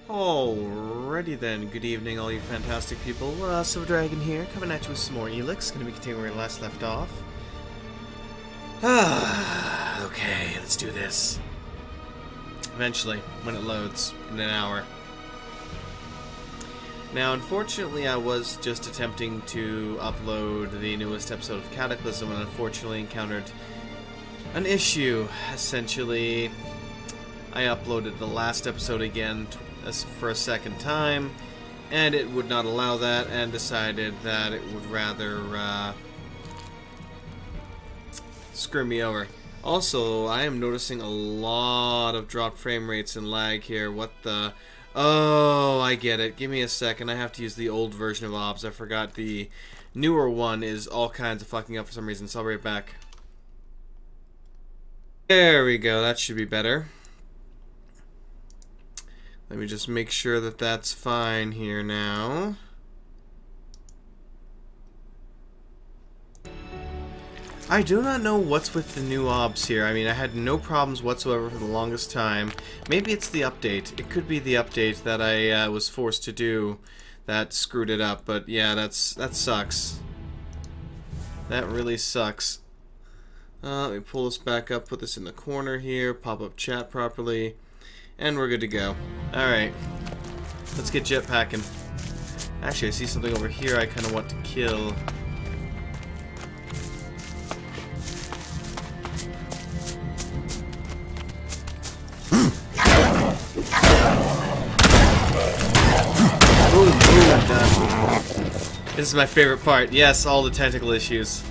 Alrighty then, good evening all you fantastic people, Silver Dragon here, coming at you with some more Elex, gonna be continuing where we last left off. Okay, let's do this. Eventually, when it loads, in an hour. Now, unfortunately, I was just attempting to upload the newest episode of Cataclysm and unfortunately encountered an issue. Essentially, I uploaded the last episode again for a second time, and it would not allow that, and decided that it would rather screw me over. Also, I am noticing a lot of dropped frame rates and lag here. What the... Oh, I get it. Give me a second. I have to use the old version of OBS. I forgot the newer one is all kinds of fucking up for some reason, so I'll be right back. There we go. That should be better. Let me just make sure that that's fine here now. I do not know what's with the new OBS here. I mean, I had no problems whatsoever for the longest time. Maybe it's the update. It could be the update that I was forced to do that screwed it up. But yeah, that sucks. That really sucks. Let me pull this back up, put this in the corner here, pop up chat properly. And we're good to go. Alright. Let's get jetpacking. Actually, I see something over here I kind of want to kill. Ooh, done. This is my favorite part. Yes, all the technical issues.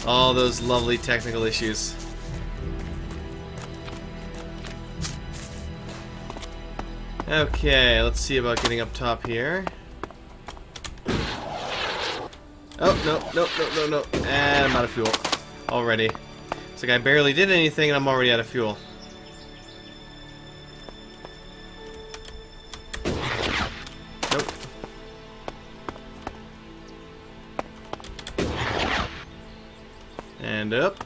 All those lovely technical issues. Okay, let's see about getting up top here. Oh, no. And I'm out of fuel. Already. It's like I barely did anything and I'm already out of fuel. Nope. And up.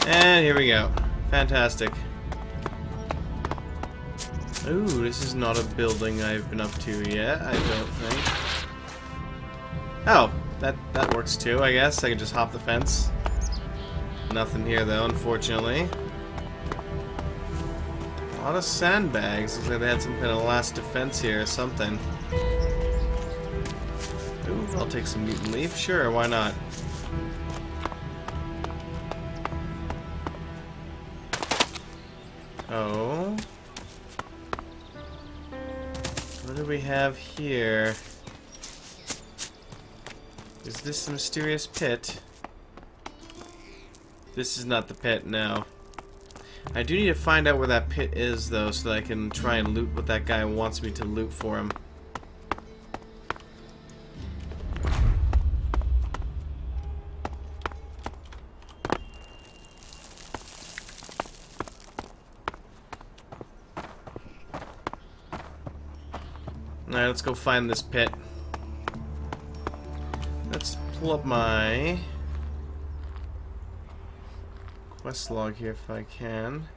And here we go. Fantastic. Ooh, this is not a building I've been up to yet, I don't think. Oh, that works too, I guess. I can just hop the fence. Nothing here though, unfortunately. A lot of sandbags. Looks like they had some kind of last defense here or something. Ooh, I'll take some mutant leaf. Sure, why not? Oh. What do we have here? Is this the mysterious pit? This is not the pit, no. I do need to find out where that pit is, though, so that I can try and loot what that guy wants me to loot for him. Alright, let's go find this pit. Let's pull up my quest log here if I can.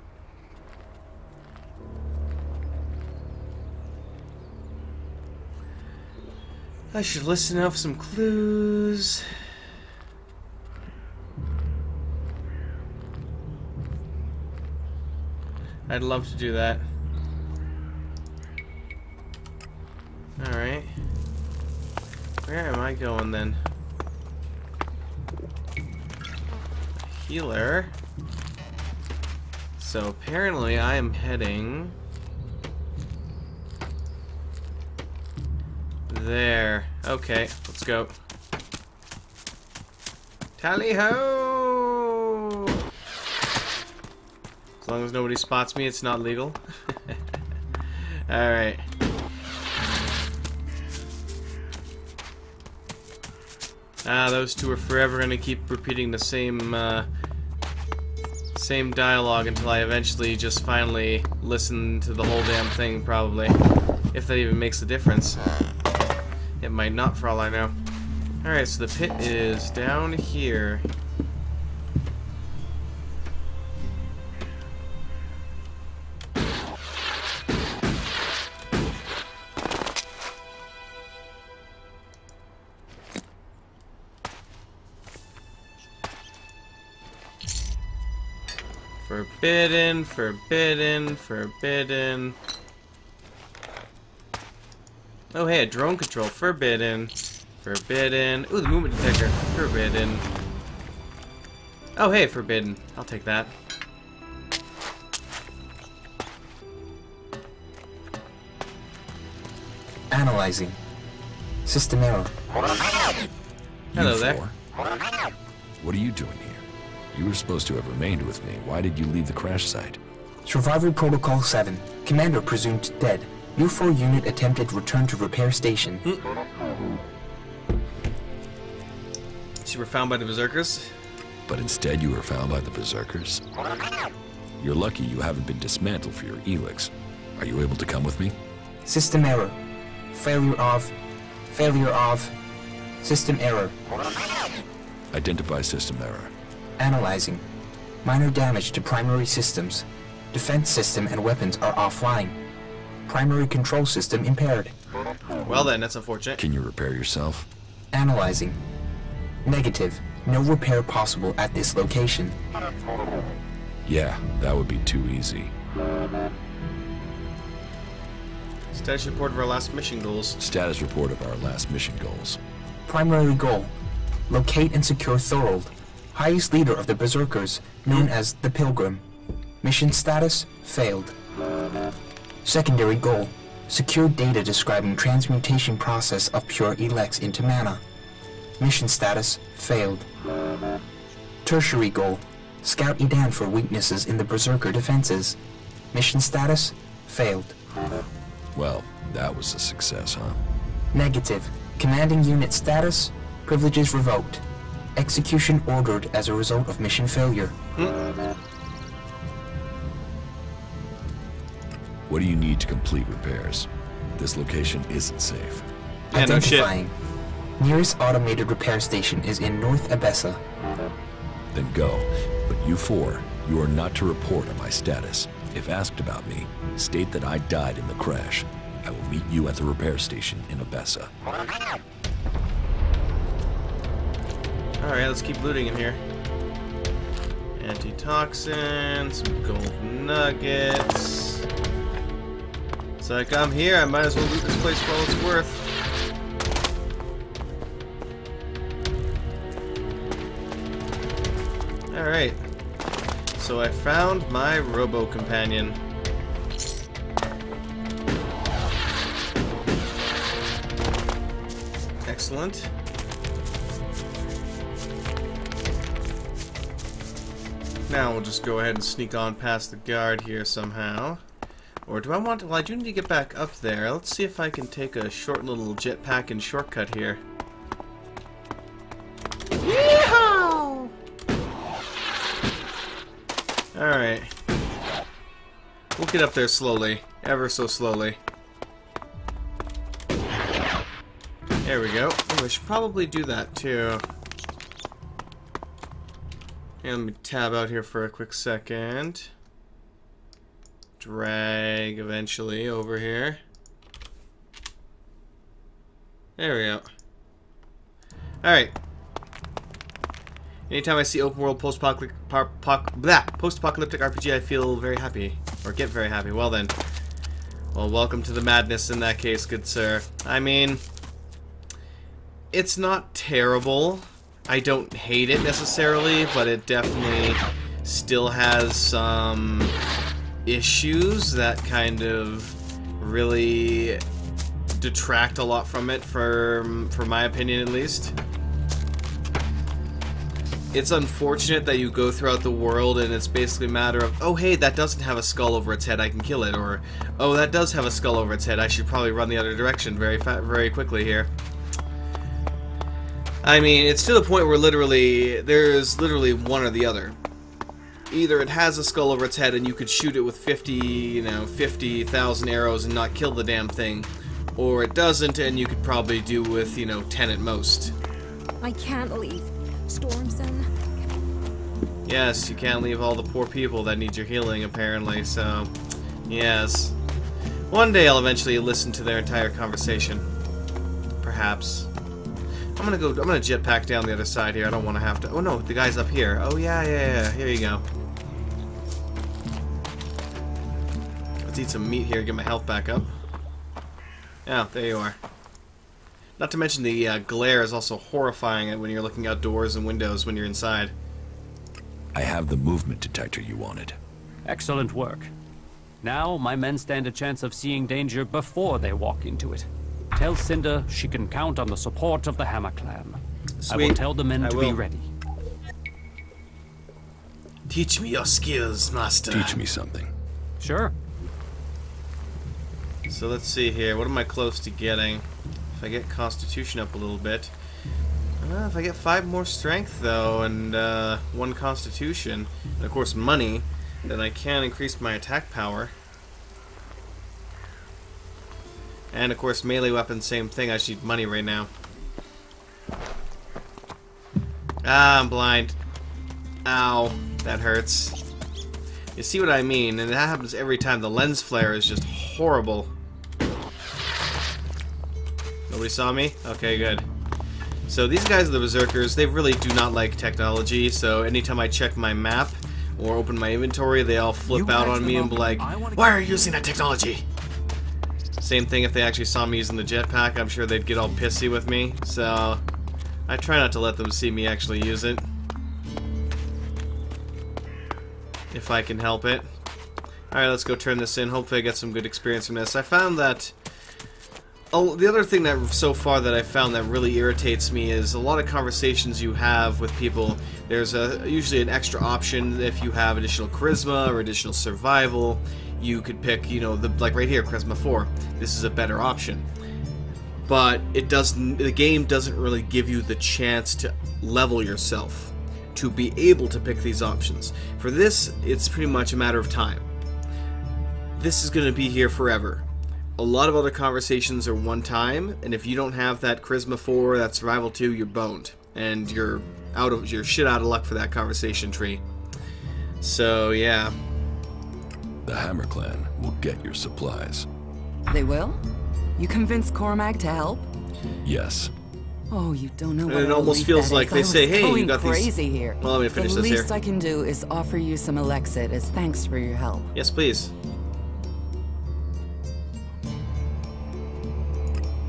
I should listen out for some clues. I'd love to do that. Alright. Where am I going then? Healer. So apparently I am heading there. Okay, let's go. Tally ho! As long as nobody spots me, it's not legal. Alright. Those two are forever gonna keep repeating the same dialogue until I eventually just finally listen to the whole damn thing, probably. If that even makes a difference. It might not, for all I know. Alright, so the pit is down here. Forbidden, forbidden, forbidden. Oh hey, a drone control. Forbidden. Forbidden. Ooh, the movement detector. Forbidden. Oh hey, forbidden. I'll take that. Analyzing. System error. Hello there. What are you doing here? You were supposed to have remained with me. Why did you leave the crash site? Survival Protocol 7. Commander presumed dead. U4 unit attempted return to repair station. So you were found by the Berserkers? But instead you were found by the Berserkers? You're lucky you haven't been dismantled for your Elex. Are you able to come with me? System error. Failure of. System error. Identify system error. Analyzing. Minor damage to primary systems. Defense system and weapons are offline. Primary control system impaired. Well then, that's unfortunate. Can you repair yourself? Analyzing. Negative. No repair possible at this location. Yeah, that would be too easy. Status report of our last mission goals. Status report of our last mission goals. Primary goal. Locate and secure Thorold, highest leader of the Berserkers, known as the Pilgrim. Mission status, failed. Secondary goal. Secure data describing transmutation process of pure Elex into mana. Mission status, failed. Tertiary goal. Scout Edan for weaknesses in the Berserker defenses. Mission status, failed. Well, that was a success, huh? Negative. Commanding unit status, privileges revoked. Execution ordered as a result of mission failure. What do you need to complete repairs? This location isn't safe. Yeah, no shit. Identifying. Nearest automated repair station is in North Abessa. Then go. But you four, you are not to report on my status. If asked about me, state that I died in the crash. I will meet you at the repair station in Abessa. Alright, let's keep looting in here. Antitoxin, some gold nuggets. It's like I'm here, I might as well loot this place for all it's worth. Alright. So I found my robo-companion. Excellent. Now we'll just go ahead and sneak on past the guard here somehow. Or do I want to... Well, I do need to get back up there. Let's see if I can take a short little jetpack and shortcut here. Yeehaw! Alright. We'll get up there slowly. Ever so slowly. There we go. Oh, I should probably do that too. And let me tab out here for a quick second. Drag eventually over here. There we go. Alright. Anytime I see open world post-apocalyptic RPG, I feel very happy. Or get very happy. Well then. Well, welcome to the madness in that case, good sir. I mean, it's not terrible. I don't hate it necessarily, but it definitely still has some issues that kind of really detract a lot from it, for my opinion at least. It's unfortunate that you go throughout the world and it's basically a matter of, oh hey, that doesn't have a skull over its head, I can kill it, or oh, that does have a skull over its head, I should probably run the other direction very quickly here. I mean, it's to the point where there's literally one or the other. Either it has a skull over its head and you could shoot it with 50,000 arrows and not kill the damn thing, or it doesn't and you could probably do with, 10 at most. I can't leave. Stormson. Yes, you can't leave all the poor people that need your healing, apparently, so... Yes. One day I'll eventually listen to their entire conversation. Perhaps. I'm gonna jetpack down the other side here. I don't want to have to... Oh no, the guy's up here. Oh yeah, here you go. Let's eat some meat here, get my health back up. Yeah, there you are. Not to mention the glare is also horrifying when you're looking outdoors and windows when you're inside. I have the movement detector you wanted. Excellent work. Now, my men stand a chance of seeing danger before they walk into it. Tell Cinder she can count on the support of the Hammer Clan. Sweet. I will tell the men to be ready. Teach me your skills, master. Teach me something. Sure. So let's see here. What am I close to getting? If I get Constitution up a little bit. If I get 5 more Strength, though, and 1 Constitution, and of course money, then I can increase my attack power. And of course melee weapons, same thing. I just need money right now. Ah, I'm blind. Ow, that hurts. You see what I mean? And that happens every time. The lens flare is just horrible. Nobody saw me? Okay, good. So these guys are the Berserkers. They really do not like technology, so anytime I check my map or open my inventory, they all flip out on me and be like, "Why are you using that technology?" Same thing if they actually saw me using the jetpack, I'm sure they'd get all pissy with me, so I try not to let them see me actually use it. If I can help it. Alright, let's go turn this in. Hopefully I get some good experience from this. I found that... Oh, the other thing that so far that I found that really irritates me is a lot of conversations you have with people. There's usually an extra option if you have additional charisma or additional survival. You could pick, you know, like right here, charisma 4. This is a better option. But it doesn't. The game doesn't really give you the chance to level yourself to be able to pick these options. For this, it's pretty much a matter of time. This is going to be here forever. A lot of other conversations are one time, and if you don't have that charisma 4, that survival 2, you're boned, and you're shit out of luck for that conversation tree. So yeah. The Hammer Clan will get your supplies. They will? You convinced Cormac to help? Yes. Oh, you don't know what And it almost feels like they say, "Hey, you got these." Crazy here. Well, let me finish the this here. least I can do is offer you some Elexit as thanks for your help. Yes, please.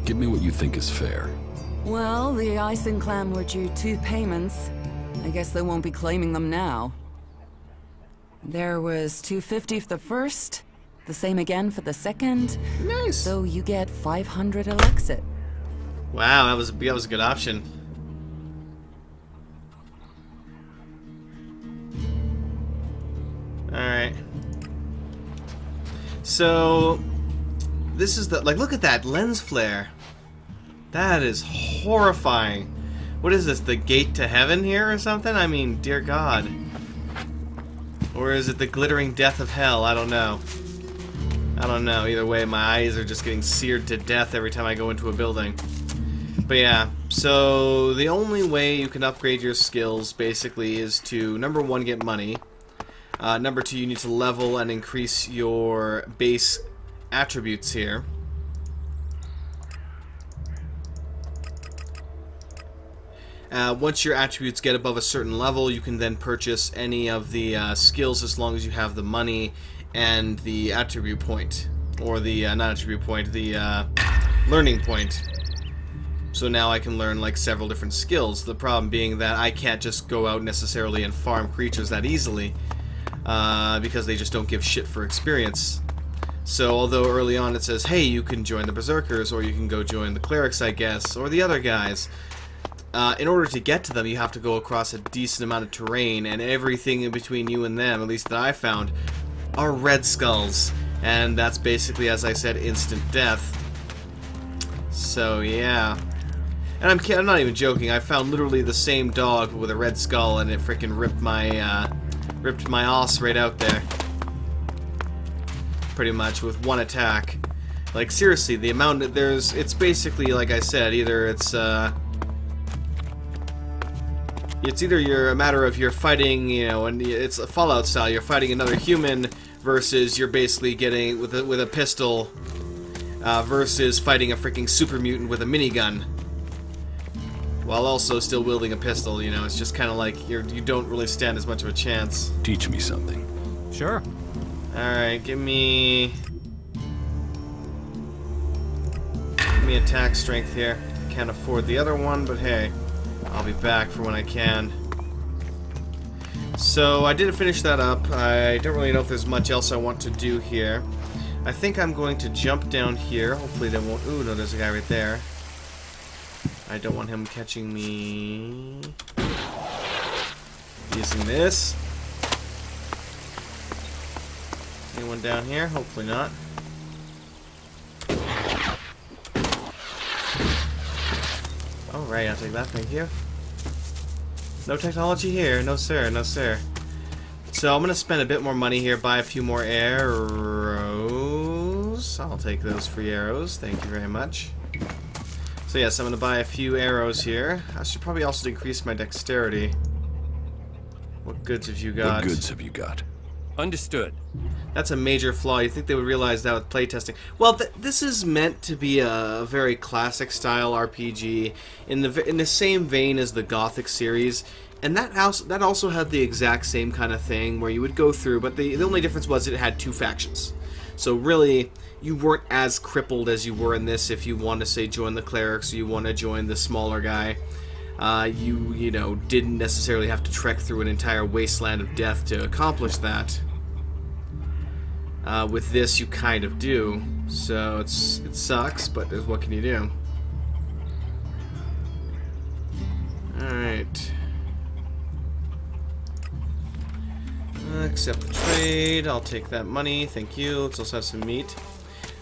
Give me what you think is fair. Well, the Ison clan were due 2 payments. I guess they won't be claiming them now. There was $250 for the first, the same again for the second. Nice. So you get 500 Elexit. Wow, that was a good option. All right. So this is the look at that lens flare. That is horrifying. What is this? The gate to heaven here or something? I mean, dear God. Or is it the glittering death of hell? I don't know. I don't know. Either way, my eyes are just getting seared to death every time I go into a building. But yeah, so the only way you can upgrade your skills basically is to, number 1, get money. Number 2, you need to level and increase your base attributes here. Once your attributes get above a certain level, you can then purchase any of the skills as long as you have the money and the attribute point. Or the, not attribute point, the learning point. So now I can learn like several different skills. The problem being that I can't just go out necessarily and farm creatures that easily. Because they just don't give shit for experience. So although early on it says, hey, you can join the Berserkers, or you can go join the clerics, I guess, or the other guys. In order to get to them, you have to go across a decent amount of terrain, and everything in between you and them, at least that I found, are red skulls. And that's basically, as I said, instant death. So, yeah. And I'm not even joking, I found literally the same dog with a red skull, and it frickin' ripped my ass right out there. Pretty much, with one attack. Like, seriously, the amount that it's basically, like I said, either it's either you're a matter of you're fighting, you know, and it's a Fallout style, you're fighting another human, versus you're basically getting, with a pistol, versus fighting a freaking super mutant with a minigun. While also still wielding a pistol, you know, it's just kind of like you don't really stand as much of a chance. Teach me something. Sure. Alright, give me Give me attack strength here. Can't afford the other one, but hey, I'll be back for when I can. So I did finish that up. I don't really know if there's much else I want to do here. I think I'm going to jump down here. Hopefully they won't... Ooh, no, there's a guy right there. I don't want him catching me. Using this. Anyone down here? Hopefully not. Alright, I'll take that, thank you. No technology here, no sir, no sir. So I'm gonna spend a bit more money here, buy a few more arrows. I'll take those free arrows, thank you very much. So yes, I'm gonna buy a few arrows here. I should probably also increase my dexterity. What goods have you got? What goods have you got? Understood. That's a major flaw. You think they would realize that with playtesting? Well, this is meant to be a very classic style RPG in the same vein as the Gothic series, and that also had the exact same kind of thing where you would go through, but the only difference was it had two factions. So really, you weren't as crippled as you were in this if you want to say join the clerics or you want to join the smaller guy. You know, didn't necessarily have to trek through an entire wasteland of death to accomplish that. With this, you kind of do. So it sucks, but what can you do? Alright. Accept the trade. I'll take that money. Thank you. Let's also have some meat.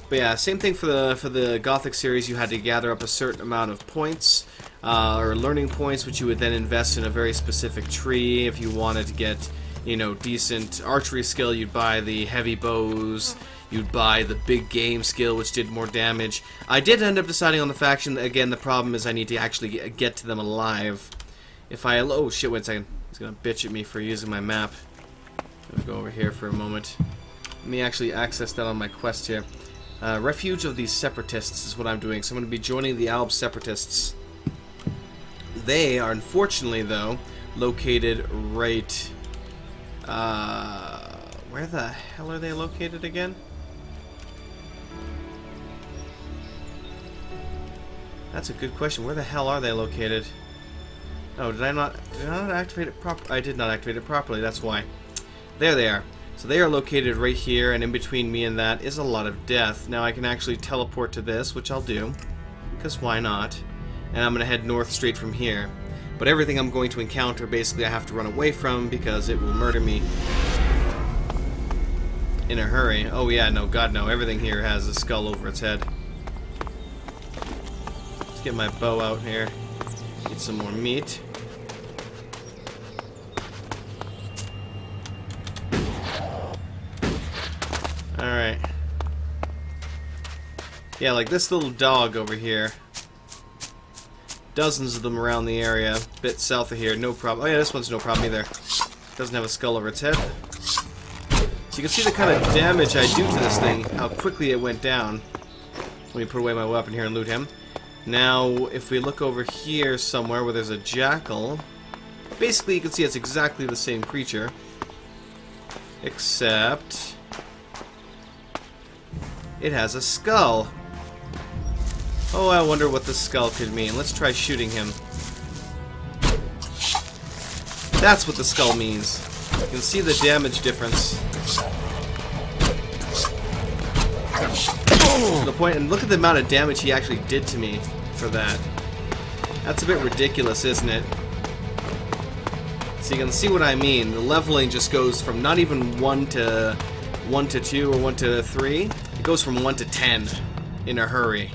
But yeah, same thing for the Gothic series. You had to gather up a certain amount of points, or learning points, which you would then invest in a very specific tree. If you wanted to get, you know, decent archery skill, you'd buy the heavy bows. You'd buy the big game skill, which did more damage. I did end up deciding on the faction. Again, the problem is I need to actually get to them alive. If I... Oh, shit, wait a second. He's gonna bitch at me for using my map. I'm gonna go over here for a moment. Let me actually access that on my quest here. Refuge of the Separatists is what I'm doing. So I'm going to be joining the Alb Separatists. They are, unfortunately, though, located right... where the hell are they located again? That's a good question. Where the hell are they located? Oh, did I not activate it properly? I did not activate it properly, that's why. There they are. So they are located right here, and in between me and that is a lot of death. Now I can actually teleport to this, which I'll do, because why not? And I'm going to head north straight from here. But everything I'm going to encounter, basically I have to run away from, because it will murder me in a hurry. Oh yeah, no, God no, everything here has a skull over its head. Let's get my bow out here. Get some more meat. Alright. Yeah, like this little dog over here. Dozens of them around the area. A bit south of here, no problem. Oh yeah, this one's no problem either. Doesn't have a skull over its head. So you can see the kind of damage I do to this thing, how quickly it went down. Let me put away my weapon here and loot him. Now, if we look over here somewhere where there's a jackal, basically you can see it's exactly the same creature. Except... it has a skull. Oh, I wonder what the skull could mean. Let's try shooting him. That's what the skull means. You can see the damage difference. To the point, and look at the amount of damage he actually did to me for that. That's a bit ridiculous, isn't it? So you can see what I mean. The leveling just goes from not even 1 to 2 or 1 to 3. It goes from 1 to 10 in a hurry.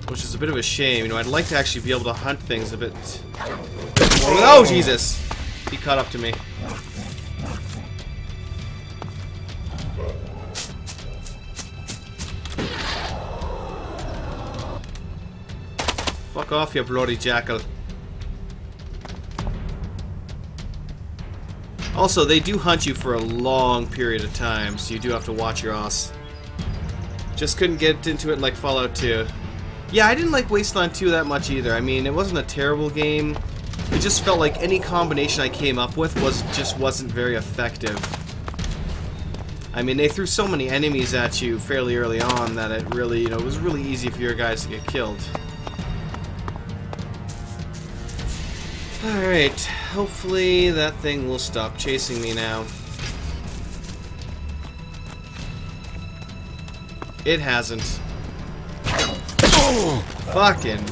Which is a bit of a shame. You know, I'd like to actually be able to hunt things a bit more. Oh, Jesus! He caught up to me. Fuck off, you bloody jackal. Also, they do hunt you for a long period of time, so you do have to watch your ass. Just couldn't get into it like Fallout 2. Yeah, I didn't like Wasteland 2 that much either. I mean, it wasn't a terrible game. It just felt like any combination I came up with just wasn't very effective. I mean, they threw so many enemies at you fairly early on that it really, you know, it was really easy for your guys to get killed. Alright, hopefully that thing will stop chasing me now. It hasn't. Oh, fucking.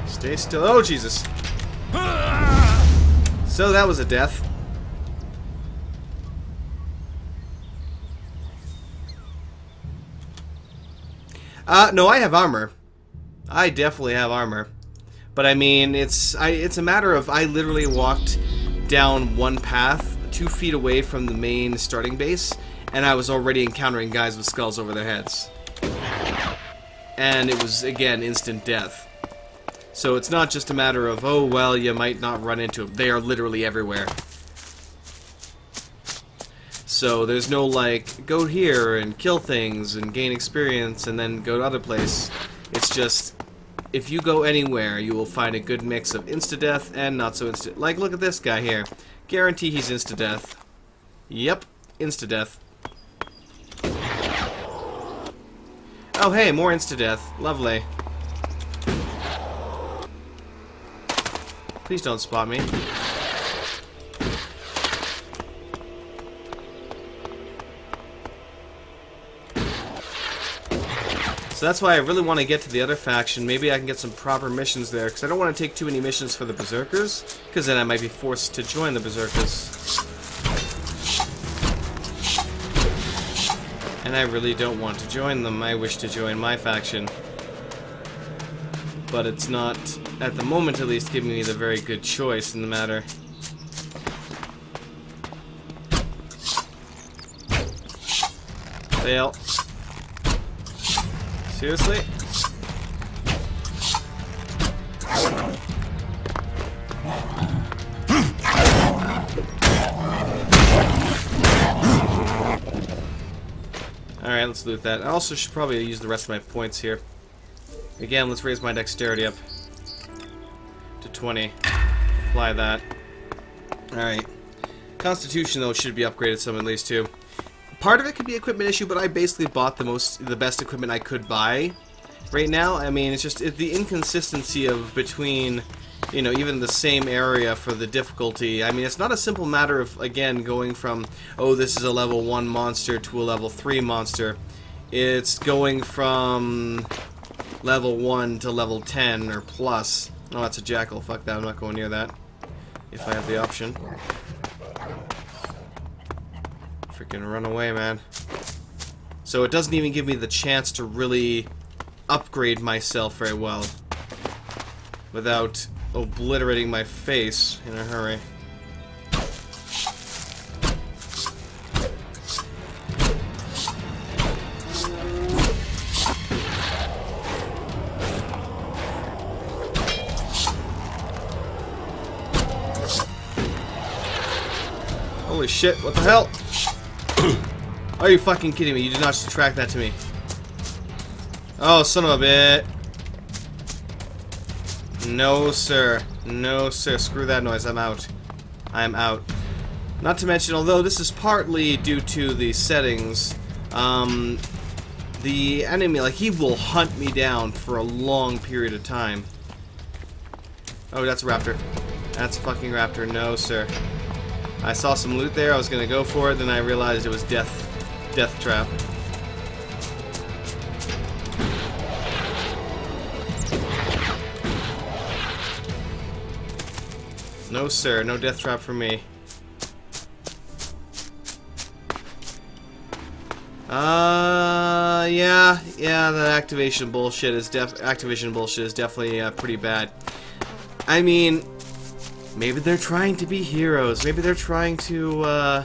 Stay still. Oh, Jesus. So that was a death. No, I have armor. I definitely have armor. But I mean, it's a matter of I literally walked down one path 2 feet away from the main starting base, and I was already encountering guys with skulls over their heads. And it was, again, instant death. So it's not just a matter of, oh, well, you might not run into them. They are literally everywhere. So there's no, like, go here and kill things and gain experience and then go to other place. It's just, if you go anywhere, you will find a good mix of insta-death and not so insta. Like, look at this guy here. Guarantee he's insta-death. Yep, insta-death. Oh, hey, more insta-death. Lovely. Please don't spot me. So that's why I really want to get to the other faction. Maybe I can get some proper missions there, because I don't want to take too many missions for the Berserkers, because then I might be forced to join the Berserkers. And I really don't want to join them. I wish to join my faction. But it's not, at the moment at least, giving me the very good choice in the matter. Fail. Seriously? Alright, let's loot that. I also should probably use the rest of my points here. Again, let's raise my dexterity up to 20. Apply that. Alright. Constitution, though, should be upgraded some at least, too. Part of it could be equipment issue, but I basically bought the best equipment I could buy right now. I mean, it's just the inconsistency of between, you know, even the same area for the difficulty. I mean, it's not a simple matter of, again, going from, oh, this is a level 1 monster to a level 3 monster. It's going from level 1 to level 10 or plus. Oh, that's a jackal. Fuck that. I'm not going near that if I have the option. Freaking run away, man. So it doesn't even give me the chance to really upgrade myself very well without obliterating my face in a hurry. Holy shit, what the hell? Are you fucking kidding me? You did not just track that to me. Oh, son of a bit. No, sir. No, sir. Screw that noise. I'm out. I'm out. Not to mention, although this is partly due to the settings, the enemy, like, he will hunt me down for a long period of time. Oh, that's a raptor. That's a fucking raptor. No, sir. I saw some loot there. I was gonna go for it, then I realized it was death trap. No, sir. No death trap for me. Yeah, that activation bullshit is definitely pretty bad. I mean, maybe they're trying to be heroes. Maybe they're trying to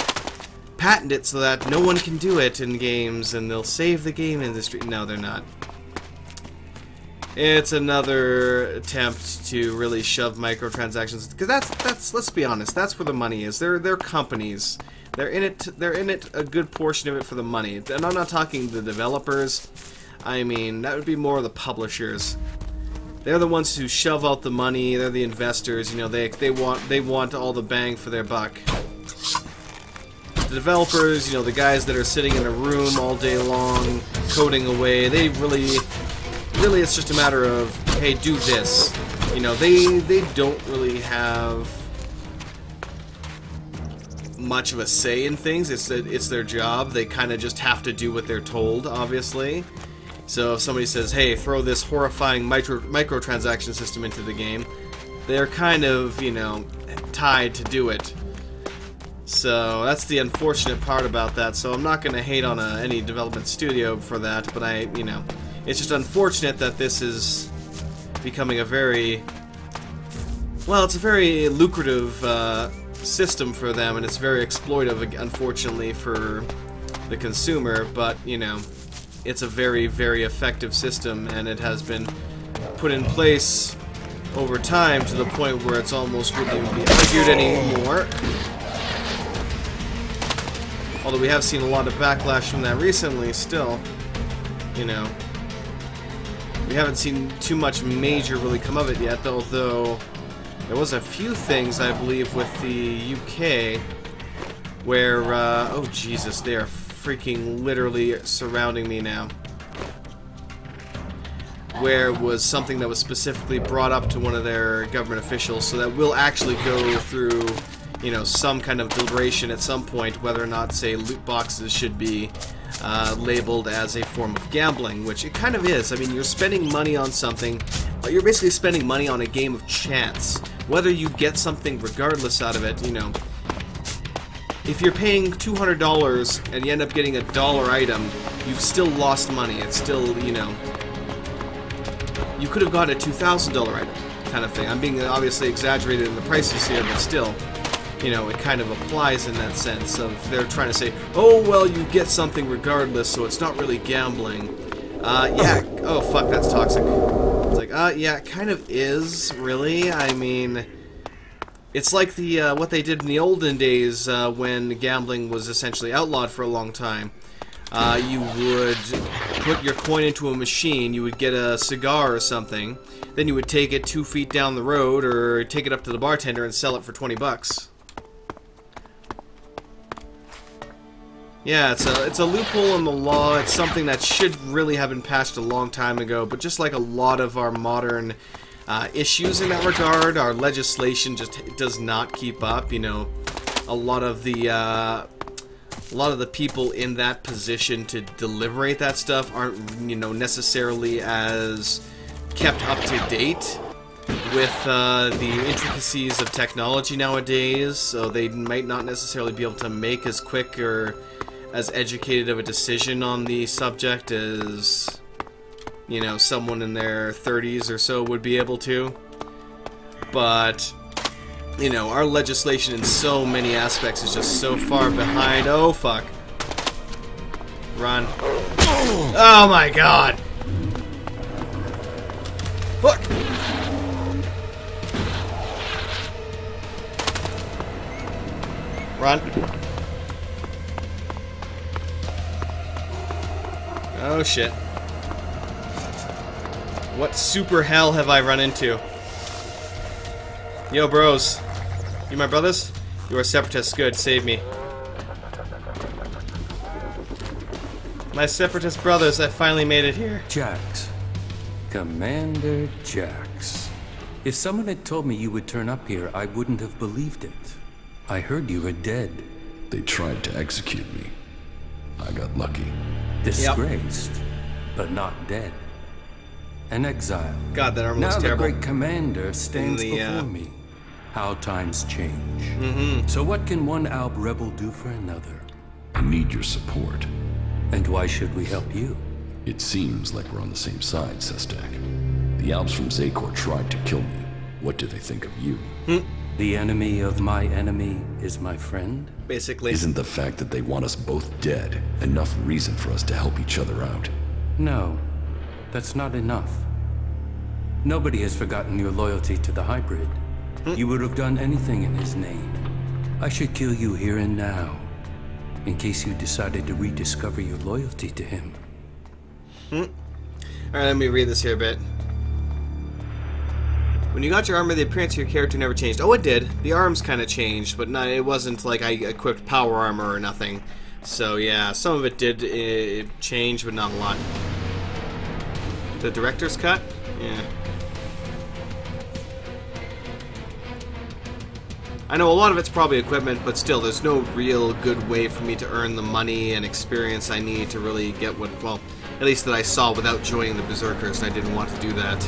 patent it so that no one can do it in games, and they'll save the game industry. No, they're not. It's another attempt to really shove microtransactions, because that's let's be honest, that's where the money is. They're companies. They're in it a good portion of it for the money. And I'm not talking the developers. I mean, that would be more the publishers. they're the ones who shove out the money. They're the investors. You know, they want all the bang for their buck. The developers, you know, the guys that are sitting in a room all day long coding away, they really it's just a matter of, hey, do this. You know, they don't really have much of a say in things. It's their job. They kind of just have to do what they're told, obviously. So if somebody says, hey, throw this horrifying microtransaction system into the game, they're kind of, you know, tied to do it. So that's the unfortunate part about that. So I'm not going to hate on any development studio for that, but you know, it's just unfortunate that this is becoming a very, well, it's a very lucrative system for them, and it's very exploitive, unfortunately, for the consumer, but, you know, it's a very, very effective system, and it has been put in place over time to the point where it's almost wouldn't even be argued anymore. Although we have seen a lot of backlash from that recently, still, you know, we haven't seen too much major really come of it yet, although there was a few things, I believe, with the UK where, oh Jesus, they are freaking literally surrounding me now. Where was something that was specifically brought up to one of their government officials, so that will actually go through, you know, some kind of deliberation at some point whether or not, say, loot boxes should be labeled as a form of gambling, which it kind of is. I mean, you're spending money on something, but you're basically spending money on a game of chance. Whether you get something regardless out of it, you know. If you're paying $200 and you end up getting a $1 item, you've still lost money. It's still, you know, you could have gotten a $2,000 item kind of thing. I'm being obviously exaggerated in the prices here, but still, you know, it kind of applies in that sense of they're trying to say, oh, well, you get something regardless, so it's not really gambling. Yeah, oh, fuck, that's toxic. It's like, yeah, it kind of is, really. I mean, it's like the, what they did in the olden days when gambling was essentially outlawed for a long time. You would put your coin into a machine, you would get a cigar or something, then you would take it 2 feet down the road or take it up to the bartender and sell it for 20 bucks. Yeah, it's a loophole in the law. It's something that should really have been patched a long time ago, but just like a lot of our modern issues in that regard, our legislation just does not keep up. You know, a lot of the people in that position to deliberate that stuff aren't, you know, necessarily as kept up to date with the intricacies of technology nowadays, so they might not necessarily be able to make as quick or as educated of a decision on the subject as, you know, someone in their 30s or so would be able to. But, you know, our legislation in so many aspects is just so far behind. Oh, fuck. Run. Oh my god! Fuck! Run. Oh shit. What super hell have I run into? Yo, bros. You my brothers? You are separatists. Good. Save me. My separatist brothers, I finally made it here. Jax. Commander Jax. If someone had told me you would turn up here, I wouldn't have believed it. I heard you were dead. They tried to execute me. I got lucky. Disgraced, but not dead. An exile. God, that armor now was terrible. The great commander stands before me. How times change. So what can one Alb rebel do for another? I need your support. And why should we help you? It seems like we're on the same side, Sestak. The Alps from Zakor tried to kill me. What do they think of you? The enemy of my enemy is my friend? Basically. Isn't the fact that they want us both dead enough reason for us to help each other out? No, that's not enough. Nobody has forgotten your loyalty to the hybrid. You would have done anything in his name. I should kill you here and now, in case you decided to rediscover your loyalty to him. Alright, let me read this here a bit. When you got your armor, the appearance of your character never changed. Oh, it did. The arms kind of changed, but it wasn't like I equipped power armor or nothing. So yeah, some of it did change, but not a lot. The director's cut? Yeah. I know a lot of it's probably equipment, but still, there's no real good way for me to earn the money and experience I need to really get what, well, at least that I saw without joining the Berserkers, and I didn't want to do that.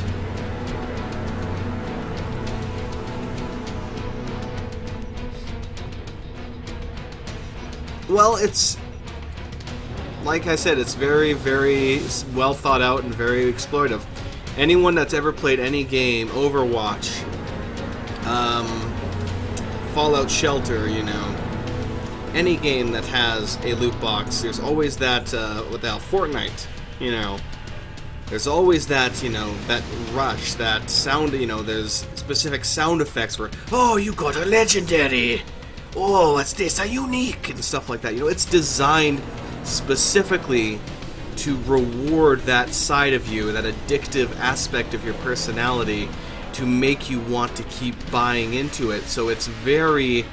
Well, it's, like I said, it's very, very well thought out and very exploitive. Anyone that's ever played any game, Overwatch, Fallout Shelter, you know, any game that has a loot box, there's always that, without Fortnite, you know, there's always that, you know, that rush, that sound, you know, there's specific sound effects where, oh, you got a legendary! Oh, what's this? A unique! And stuff like that. You know, it's designed specifically to reward that side of you, that addictive aspect of your personality, to make you want to keep buying into it. So it's very,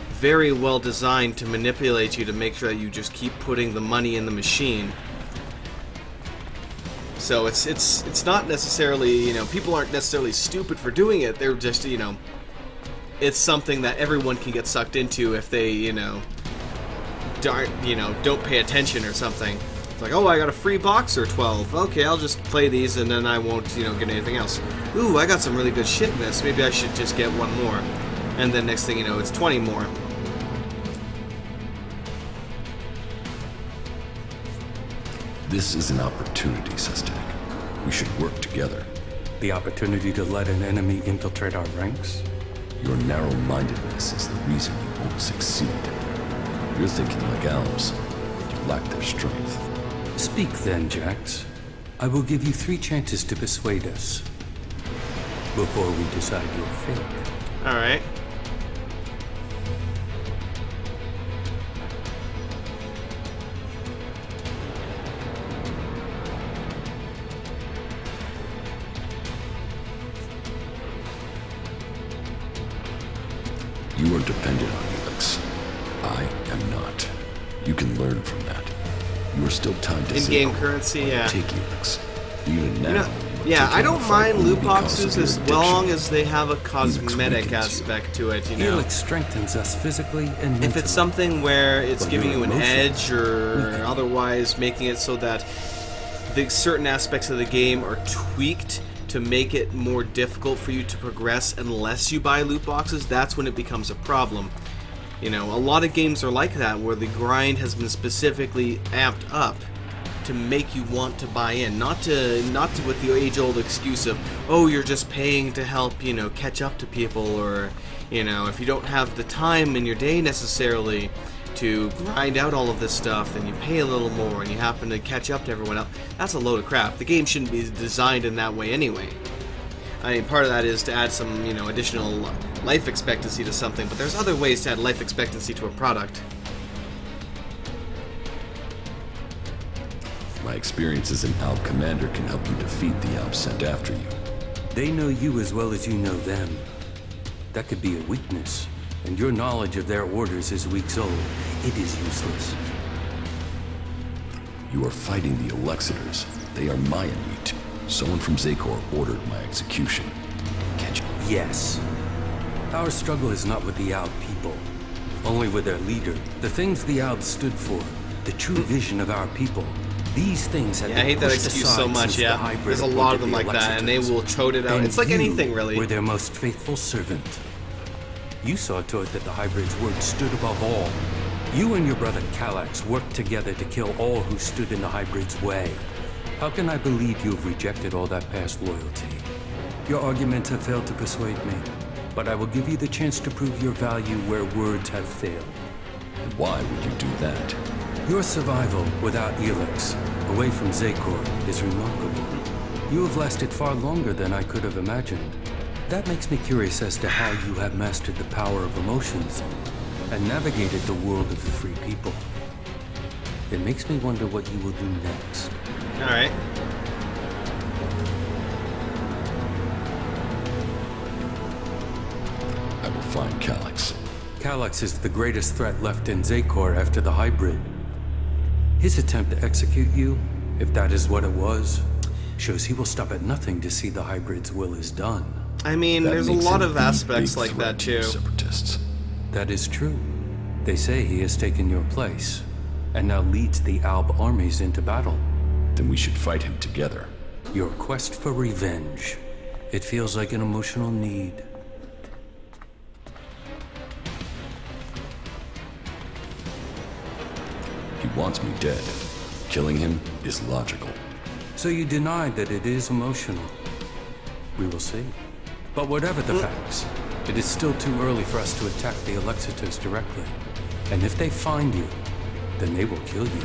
very well designed to manipulate you to make sure that you just keep putting the money in the machine. So it's not necessarily, you know, people aren't necessarily stupid for doing it. They're just, you know, it's something that everyone can get sucked into if they, you know, don't pay attention or something. It's like, oh, I got a free box or 12. Okay, I'll just play these and then I won't, you know, get anything else. Ooh, I got some really good shit in this. Maybe I should just get one more. And then next thing you know, it's 20 more. This is an opportunity, Sestak. We should work together. The opportunity to let an enemy infiltrate our ranks? Your narrow-mindedness is the reason you won't succeed. You're thinking like elves. You lack their strength. Speak then, Jax. I will give you 3 chances to persuade us before we decide your fate. Alright. You are dependent on Elex. I am not. You can learn from that. You are still tied to in-game currency, yeah. Take Elex. Even now. You know, yeah, I don't mind loot boxes as long as they have a cosmetic aspect to it, you know. Elex strengthens us physically and mentally. If it's something where it's giving you an edge or otherwise making it so that the certain aspects of the game are tweaked to make it more difficult for you to progress unless you buy loot boxes, that's when it becomes a problem. You know, a lot of games are like that, where the grind has been specifically amped up to make you want to buy in, not to with the age-old excuse of, oh, you're just paying to help, you know, catch up to people, or, you know, if you don't have the time in your day necessarily to grind out all of this stuff, then you pay a little more and you happen to catch up to everyone else. That's a load of crap. The game shouldn't be designed in that way anyway. I mean, part of that is to add some, you know, additional life expectancy to something, but there's other ways to add life expectancy to a product. My experience as an Alp commander can help you defeat the Alps sent after you. They know you as well as you know them. That could be a weakness, and your knowledge of their orders is weeks old. It is useless. You are fighting the Elexitors. They are my elite. Someone from Zakor ordered my execution. Can't you? Yes. Our struggle is not with the Alp people, only with their leader. The things the Alps stood for, the true vision of our people. These things have been I hate that pushed excuse aside so much, since yeah. the hybrid There's a lot of them appointed like the that, and they will trot it out. And It's like you anything, really. were their most faithful servant. You saw to it that the hybrid's word stood above all. You and your brother Kallax worked together to kill all who stood in the hybrid's way. How can I believe you have rejected all that past loyalty? Your arguments have failed to persuade me, but I will give you the chance to prove your value where words have failed. And why would you do that? Your survival without Elex, away from Zakor, is remarkable. You have lasted far longer than I could have imagined. That makes me curious as to how you have mastered the power of emotions and navigated the world of the free people. It makes me wonder what you will do next. Alright. find Elex. Elex is the greatest threat left in Zakor after the hybrid. His attempt to execute you, if that is what it was, shows he will stop at nothing to see the hybrid's will is done. I mean, That there's a makes lot him of the aspects big like threat that to you too. Separatists. That is true. They say he has taken your place, and now leads the Alb armies into battle. Then we should fight him together. Your quest for revenge. It feels like an emotional need. He wants me dead. Killing him is logical. So you deny that it is emotional. We will see. But whatever the facts, it is still too early for us to attack the Alexiters directly. And if they find you, then they will kill you.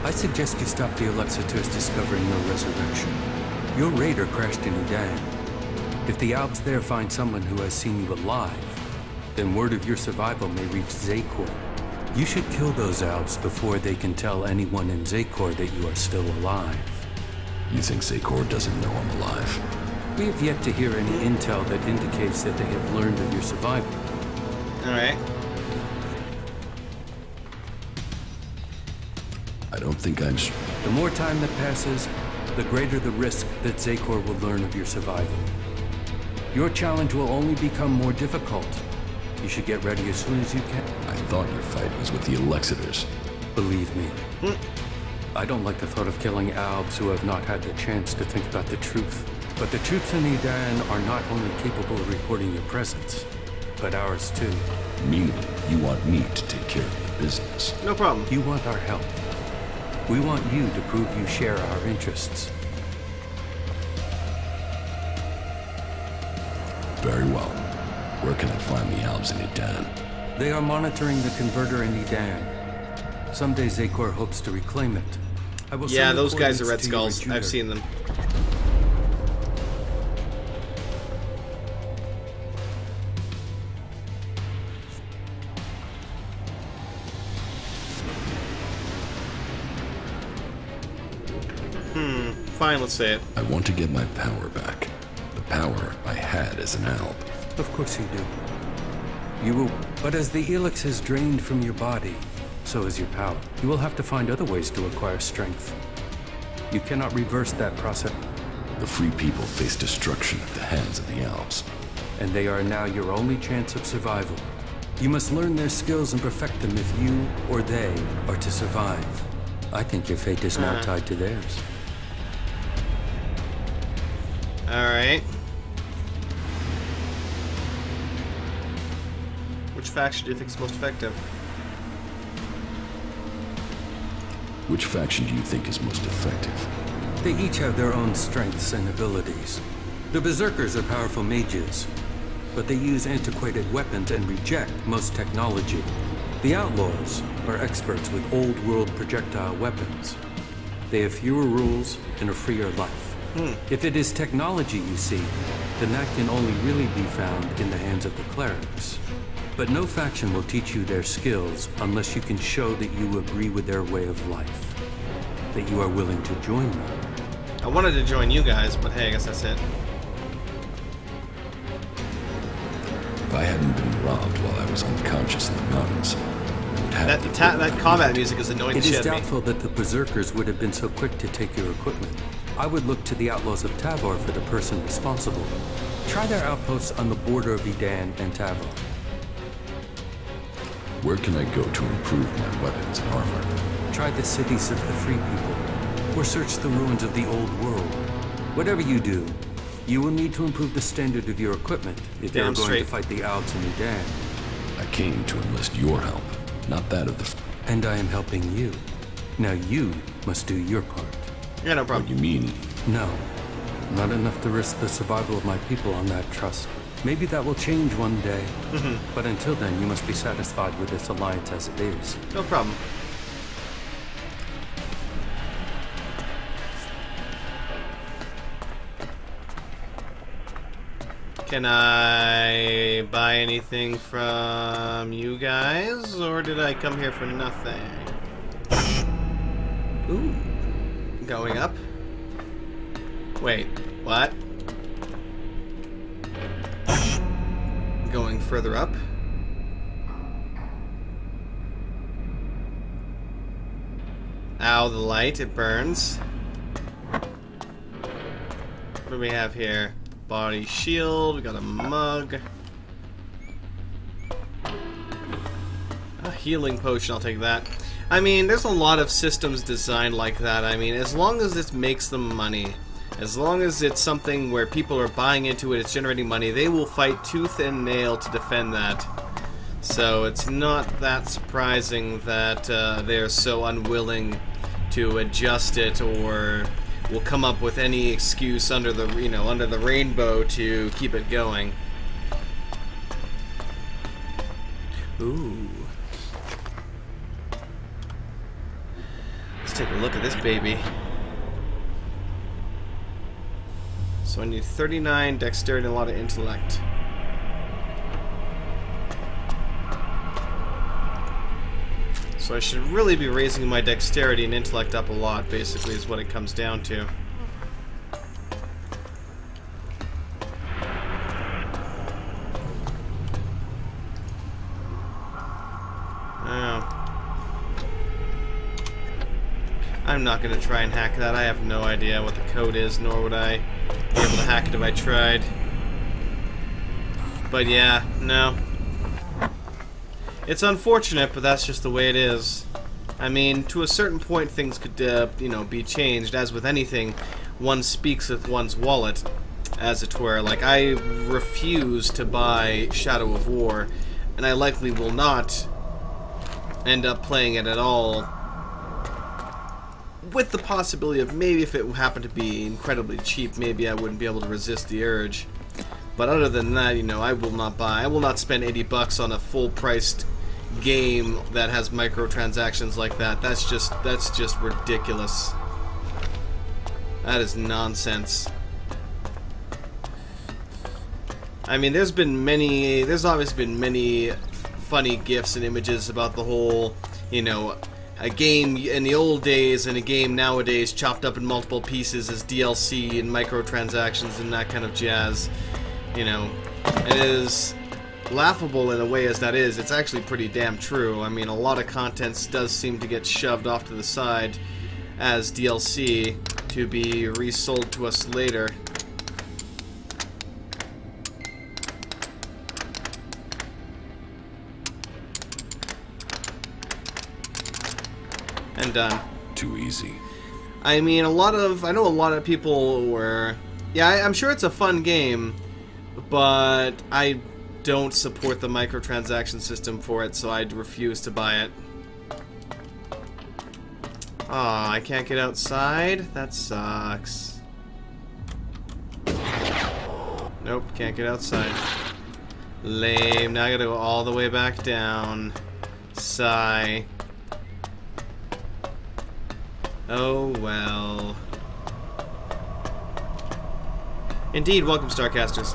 I suggest you stop the Alexiters discovering your resurrection. Your raider crashed in Udan. If the Albs there find someone who has seen you alive, then word of your survival may reach Zakor. You should kill those Albs before they can tell anyone in Zakor that you are still alive. You think Zakor doesn't know I'm alive? We have yet to hear any intel that indicates that they have learned of your survival. Alright. I don't think I'm The more time that passes, the greater the risk that Zakor will learn of your survival. Your challenge will only become more difficult. You should get ready as soon as you can. I thought your fight was with the Alexiters. Believe me, I don't like the thought of killing Albs who have not had the chance to think about the truth. But the troops in Edan are not only capable of reporting your presence, but ours too. Meaning, you want me to take care of the business. No problem. You want our help. We want you to prove you share our interests. Very well. Where can I find the Albs in Edan? They are monitoring the converter in Edan. Someday Zakor hopes to reclaim it. I will Yeah, send those guys are coordinates Red to your Skulls. recruiter. I've seen them. Fine, let's say it. I want to get my power back. The power I had as an Alb. Of course you do. You will, but as the Elex has drained from your body, so is your power. You will have to find other ways to acquire strength. You cannot reverse that process, The free people face destruction at the hands of the Albs. and they are now your only chance of survival. You must learn their skills and perfect them if you or they are to survive. I think your fate is now tied to theirs. Alright. Which faction do you think is most effective? Which faction do you think is most effective? They each have their own strengths and abilities. The Berserkers are powerful mages, but they use antiquated weapons and reject most technology. The Outlaws are experts with old-world projectile weapons. They have fewer rules and a freer life. If it is technology you seek, then that can only really be found in the hands of the clerics. But no faction will teach you their skills unless you can show that you agree with their way of life, that you are willing to join them. I wanted to join you guys, but hey, I guess that's it. If I hadn't been robbed while I was unconscious in the mountains, I would have the That combat music is annoying It the is shit out of me. doubtful that the Berserkers would have been so quick to take your equipment. I would look to the Outlaws of Tavor for the person responsible. Try their outposts on the border of Edan and Tavor. Where can I go to improve my weapons and armor? Try the cities of the free people, or search the ruins of the old world. Whatever you do, you will need to improve the standard of your equipment if you are Damn going straight. to fight the Alps in Edan. I came to enlist your help, not that of the... And I am helping you. Now you must do your part. Yeah, no What problem. you mean? No, not enough to risk the survival of my people on that trust. Maybe that will change one day, but until then you must be satisfied with this alliance as it is. No problem. Can I buy anything from you guys, or did I come here for nothing? Ooh. Going up? Wait, what? going further up. Ow, the light, it burns. What do we have here? Body shield, we got a mug. A healing potion, I'll take that. I mean, there's a lot of systems designed like that. I mean, as long as it makes them money, as long as it's something where people are buying into it, it's generating money, they will fight tooth and nail to defend that. So it's not that surprising that they're so unwilling to adjust it, or will come up with any excuse under the, you know, under the rainbow to keep it going. Ooh. Let's take a look at this baby. So I need 39 dexterity and a lot of intellect. So I should really be raising my dexterity and intellect up a lot, basically, is what it comes down to. Oh. I'm not going to try and hack that. I have no idea what the code is, nor would I be able to hack it if I tried. But yeah, no. It's unfortunate, but that's just the way it is. I mean, to a certain point, things could, you know, be changed. As with anything, one speaks with one's wallet, as it were. Like, I refuse to buy Shadow of War, and I likely will not end up playing it at all. With the possibility of maybe if it happened to be incredibly cheap, maybe I wouldn't be able to resist the urge. But other than that, you know, I will not buy. I will not spend 80 bucks on a full-priced game that has microtransactions like that. That's just ridiculous. That is nonsense. I mean, there's obviously been many funny gifs and images about the whole, you know, a game in the old days and a game nowadays chopped up in multiple pieces as DLC and microtransactions and that kind of jazz. You know, it is laughable in a way as that is. It's actually pretty damn true. I mean, a lot of content does seem to get shoved off to the side as DLC to be resold to us later. And done. Too easy. I mean, I know a lot of people were, yeah, I'm sure it's a fun game, but I don't support the microtransaction system for it, so I'd refuse to buy it. Aw, I can't get outside? That sucks. Nope, can't get outside. Lame. Now I gotta go all the way back down. Sigh. Oh well. Indeed, welcome Starcasters.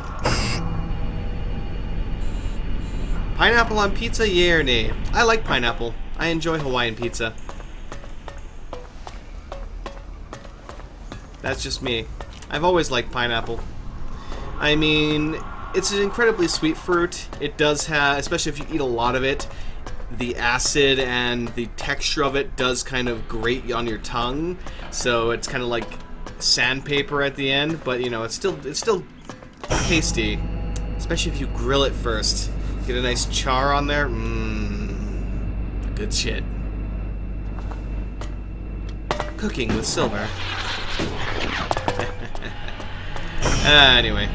Pineapple on pizza, yay or nay? I like pineapple. I enjoy Hawaiian pizza. That's just me. I've always liked pineapple. I mean, it's an incredibly sweet fruit. It does have, especially if you eat a lot of it, the acid and the texture of it does kind of grate on your tongue. So it's kind of like sandpaper at the end, but you know, it's still tasty. Especially if you grill it first. Get a nice char on there. Mmm. Good shit. Cooking with silver. Anyway.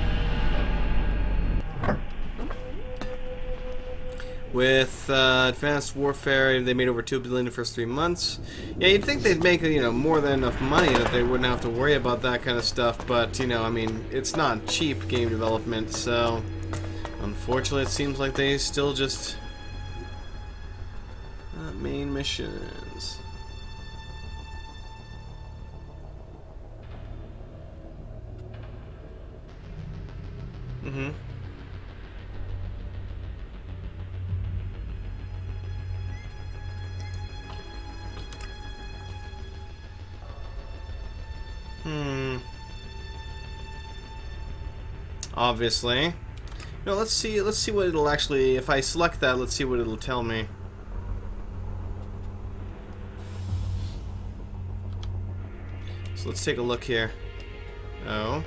With advanced warfare, they made over $2 billion in the first 3 months. Yeah, you'd think they'd make, you know, more than enough money that they wouldn't have to worry about that kind of stuff. But, you know, I mean, it's not cheap game development, so unfortunately it seems like they still just main missions. Mm-hmm. Obviously. No, let's see what it'll actually, if I select that, let's see what it'll tell me. So let's take a look here. Oh.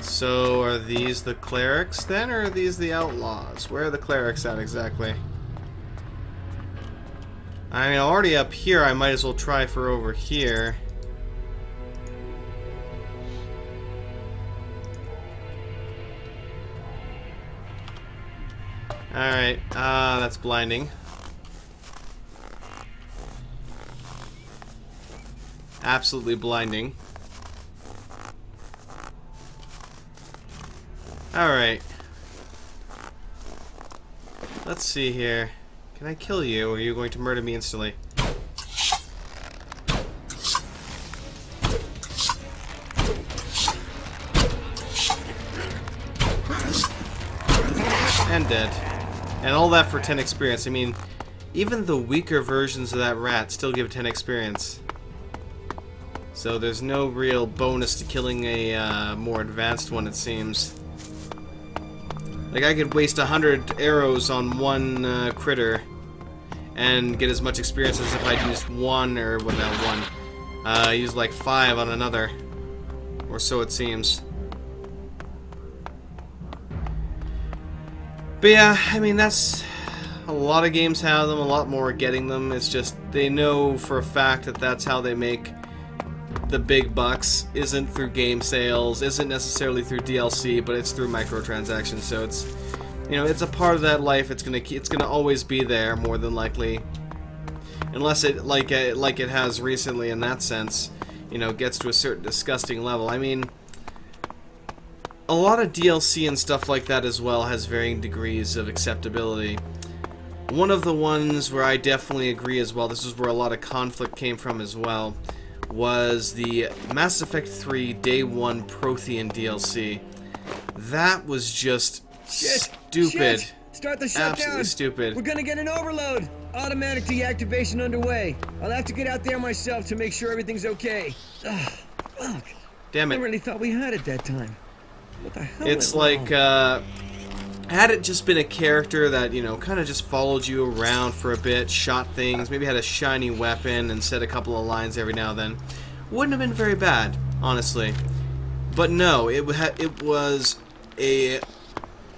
So, are these the clerics then, or are these the outlaws? Where are the clerics at exactly? I mean, already up here, I might as well try for over here. Alright, that's blinding. Absolutely blinding. Alright. Let's see here. Can I kill you, or are you going to murder me instantly? And dead. And all that for 10 experience. I mean, even the weaker versions of that rat still give 10 experience. So there's no real bonus to killing a more advanced one, it seems. Like, I could waste 100 arrows on one critter and get as much experience as if I'd used one, or what, not one. Used like 5 on another. Or so it seems. But yeah, I mean, that's... A lot of games have them, a lot more are getting them. It's just, they know for a fact that that's how they make the big bucks. Isn't through game sales, isn't necessarily through DLC, but it's through microtransactions. So it's, you know, it's a part of that life. It's gonna always be there, more than likely, unless it like it has recently in that sense, you know, gets to a certain disgusting level. I mean, a lot of DLC and stuff like that as well has varying degrees of acceptability. One of the ones where I definitely agree as well, this is where a lot of conflict came from as well, was the Mass Effect 3 Day 1 Prothean DLC. That was just stupid. Shit. Start the shutdown. Absolutely stupid. We're gonna get an overload. Automatic deactivation underway. I'll have to get out there myself to make sure everything's okay. Ugh, fuck. Damn it. I really thought we had it that time. What the hell? It's like, had it just been a character that, you know, kind of just followed you around for a bit, shot things, maybe had a shiny weapon and said a couple of lines every now and then, wouldn't have been very bad, honestly. But no, it was a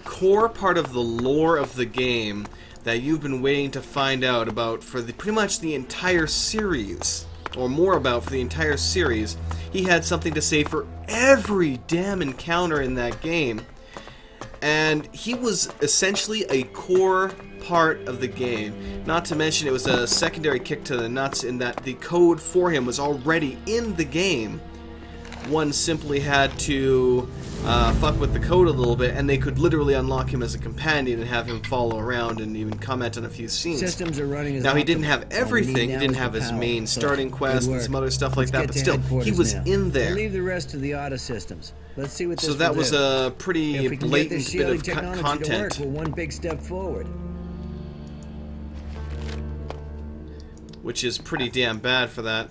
core part of the lore of the game that you've been waiting to find out about for pretty much the entire series, or more about for the entire series. He had something to say for every damn encounter in that game. And he was essentially a core part of the game. Not to mention it was a secondary kick to the nuts in that the code for him was already in the game. One simply had to fuck with the code a little bit, and they could literally unlock him as a companion and have him follow around and even comment on a few scenes. Systems are running as now, he didn't have everything. He didn't have his main starting quest and some other stuff like that, but still, he was in there. We'll leave the rest to the auto systems. Let's see what this So that will was do. a pretty blatant bit of content. We're one big step forward. Which is pretty damn bad for that.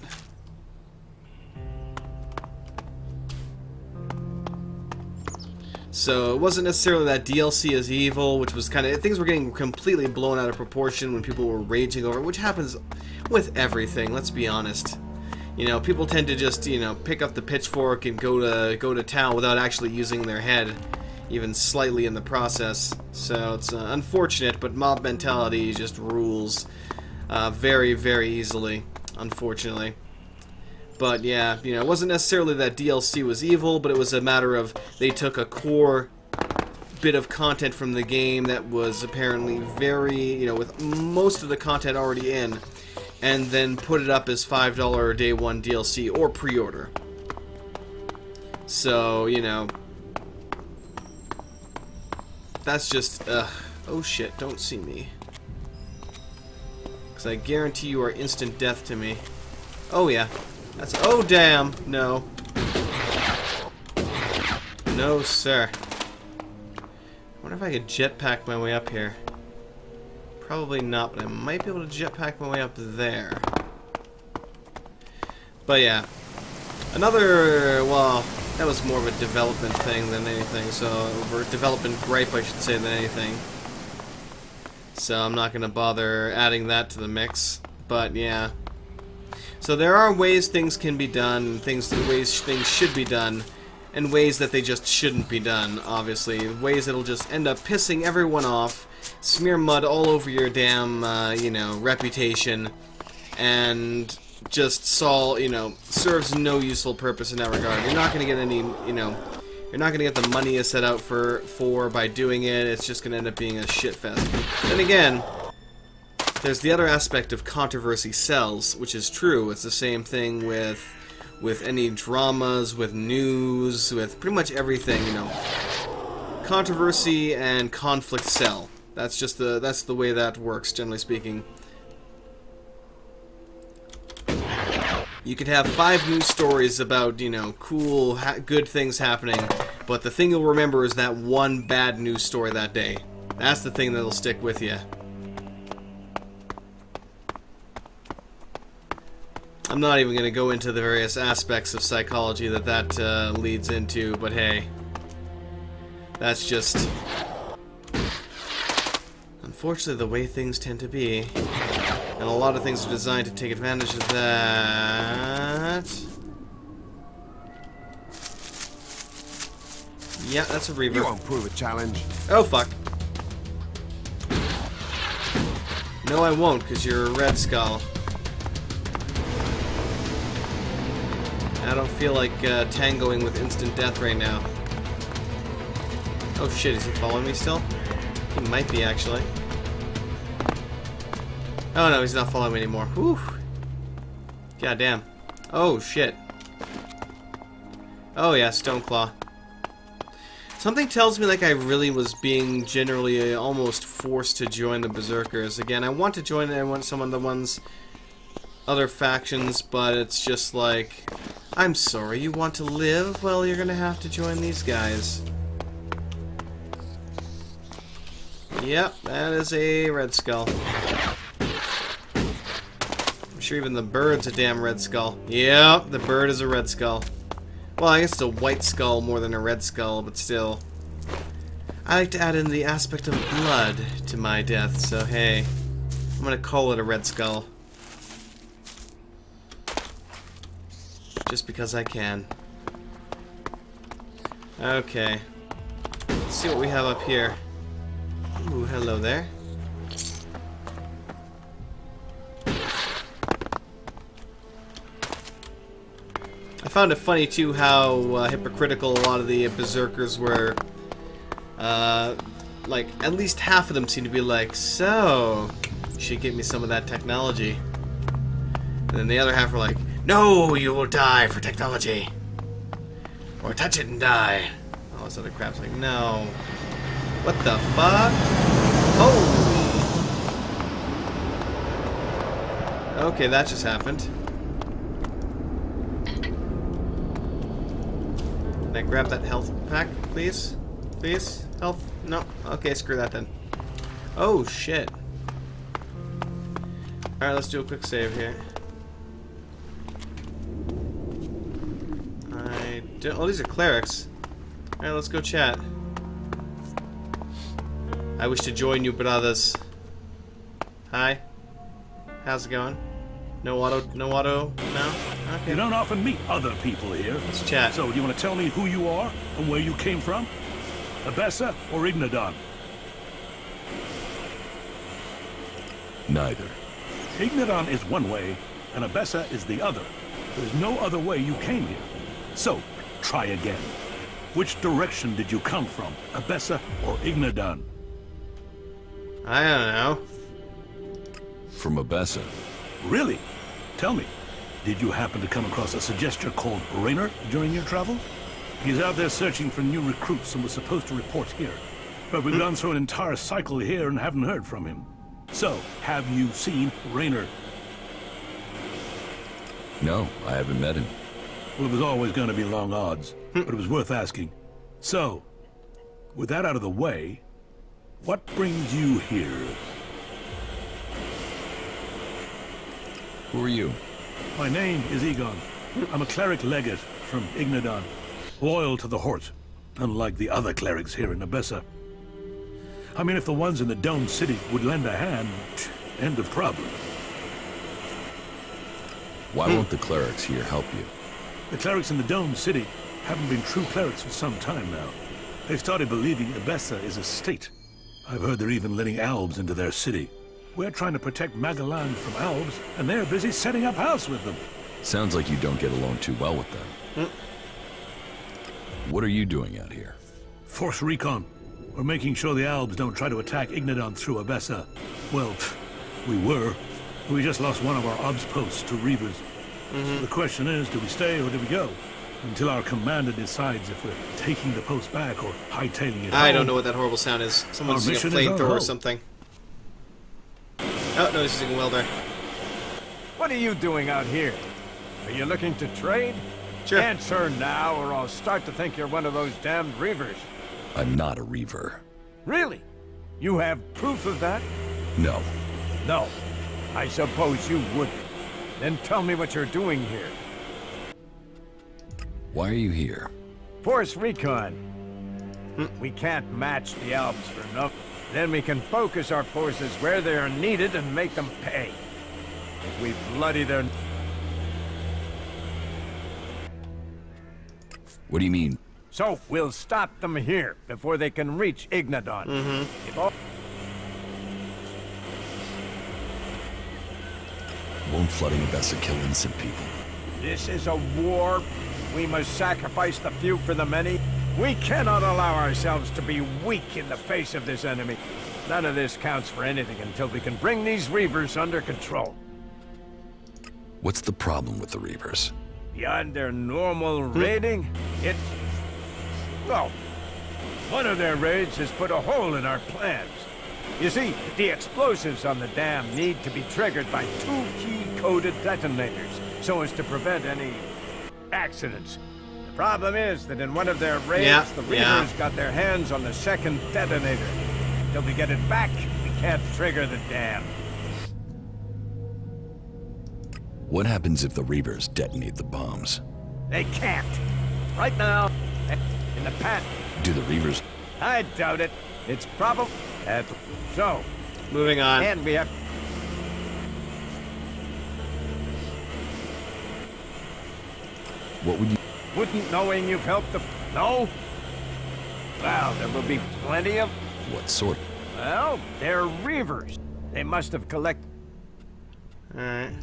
So it wasn't necessarily that DLC is evil, which was kind of... Things were getting completely blown out of proportion when people were raging over it, which happens with everything, let's be honest. You know, people tend to just, you know, pick up the pitchfork and go to town without actually using their head, even slightly in the process. So it's unfortunate, but mob mentality just rules very, very easily, unfortunately. But yeah, you know, it wasn't necessarily that DLC was evil, but it was a matter of they took a core bit of content from the game that was apparently very, you know, with most of the content already in, and then put it up as $5 day one DLC or pre-order. So, you know, that's just, oh shit, don't see me. Because I guarantee you are instant death to me. Oh yeah. That's... Oh, damn. No. No, sir. I wonder if I could jetpack my way up here. Probably not, but I might be able to jetpack my way up there. But yeah. Another, well, that was more of a development thing than anything, so, or development gripe, I should say, than anything. So I'm not going to bother adding that to the mix, but yeah. So there are ways things can be done, ways things should be done, and ways that they just shouldn't be done, obviously. Ways that'll just end up pissing everyone off, smear mud all over your damn, you know, reputation, and just serves no useful purpose in that regard. You're not going to get any, you know, you're not going to get the money you set out for by doing it. It's just going to end up being a shit fest. Then again, there's the other aspect of controversy sells, which is true. It's the same thing with any dramas, with news, with pretty much everything, you know. Controversy and conflict sell. That's just that's the way that works, generally speaking. You could have 5 news stories about, you know, cool, good things happening, but the thing you'll remember is that one bad news story that day. That's the thing that'll stick with you. I'm not even going to go into the various aspects of psychology that leads into, but hey, that's just, unfortunately, the way things tend to be. And a lot of things are designed to take advantage of that. Yeah, that's a reaver. You won't prove a challenge. Oh, fuck. No, I won't, because you're a Red Skull. I don't feel like tangoing with instant death right now. Oh shit, is he following me still? He might be, actually. Oh no, he's not following me anymore. Whew. God damn. Oh shit. Oh yeah, Stoneclaw. Something tells me like I really was being generally almost forced to join the Berserkers. Again, I want to join some of the other factions, but it's just like, I'm sorry, you want to live? Well, you're gonna have to join these guys. Yep, that is a Red Skull. I'm sure even the bird's a damn Red Skull. Yep, the bird is a Red Skull. Well, I guess it's a White Skull more than a Red Skull, but still. I like to add in the aspect of blood to my death, so hey, I'm gonna call it a Red Skull. Just because I can. Okay. Let's see what we have up here. Ooh, hello there. I found it funny too how hypocritical a lot of the Berserkers were. Like, at least half of them seem to be like, so, you should get me some of that technology. And then the other half were like, no, you will die for technology. Or touch it and die. All this other crap's like, no. What the fuck? Holy. Okay, that just happened. Can I grab that health pack, please? Please? Health? No. Okay, screw that then. Oh, shit. Alright, let's do a quick save here. Oh, these are clerics. Alright, let's go chat. I wish to join you, brothers. Hi. How's it going? No auto? No? Okay. You don't often meet other people here. Let's chat. So, do you want to tell me who you are and where you came from? Abessa or Ignadon? Neither. Ignadon is one way, and Abessa is the other. There's no other way you came here. So, try again. Which direction did you come from, Abessa or Ignadon? I don't know. From Abessa. Really? Tell me, did you happen to come across a suggester called Raynor during your travels? He's out there searching for new recruits and was supposed to report here. But we've gone through an entire cycle here and haven't heard from him. So, have you seen Raynor? No, I haven't met him. Well, it was always going to be long odds, but it was worth asking. So, with that out of the way, what brings you here? Who are you? My name is Egon. I'm a cleric legate from Ignadon, loyal to the Hort, unlike the other clerics here in Nabessa. I mean, if the ones in the Dome City would lend a hand, end of problem. Why won't the clerics here help you? The clerics in the Dome City haven't been true clerics for some time now. They've started believing Nabessa is a state. I've heard they're even letting Albs into their city. We're trying to protect Magalan from Albs, and they're busy setting up house with them. Sounds like you don't get along too well with them. What are you doing out here? Force recon. We're making sure the Albs don't try to attack Ignadon through Nabessa. Well, we were. We just lost one of our obs posts to Reavers. So the question is, do we stay or do we go? Until our commander decides if we're taking the post back or hightailing it. I don't know what that horrible sound is. Someone's using a flamethrower or something. Oh, no, this is a welder. What are you doing out here? Are you looking to trade? Sure. Answer now, or I'll start to think you're one of those damned Reavers. I'm not a Reaver. Really? You have proof of that? No. No. I suppose you wouldn't. Then tell me what you're doing here. Why are you here? Force recon. We can't match the Alps for nothing. Then we can focus our forces where they are needed and make them pay. If we bloody their... What do you mean? So, we'll stop them here before they can reach Ignadon. If all... Won't flooding Nabessa kill innocent people? This is a war. We must sacrifice the few for the many. We cannot allow ourselves to be weak in the face of this enemy. None of this counts for anything until we can bring these Reavers under control. What's the problem with the Reavers? Beyond their normal raiding, it's... well, one of their raids has put a hole in our plans. You see, the explosives on the dam need to be triggered by 2 key-coded detonators, so as to prevent any accidents. The problem is that in one of their raids, the Reavers got their hands on the 2nd detonator. Until we get it back, we can't trigger the dam. What happens if the Reavers detonate the bombs? They can't. Right now, in the past... Do the Reavers... I doubt it. It's probably... so... Moving on. And we have... What would you... Wouldn't knowing you've helped the... No? Well, there will be plenty of... What sort? Well, they're Reavers. They must have collected... Alright.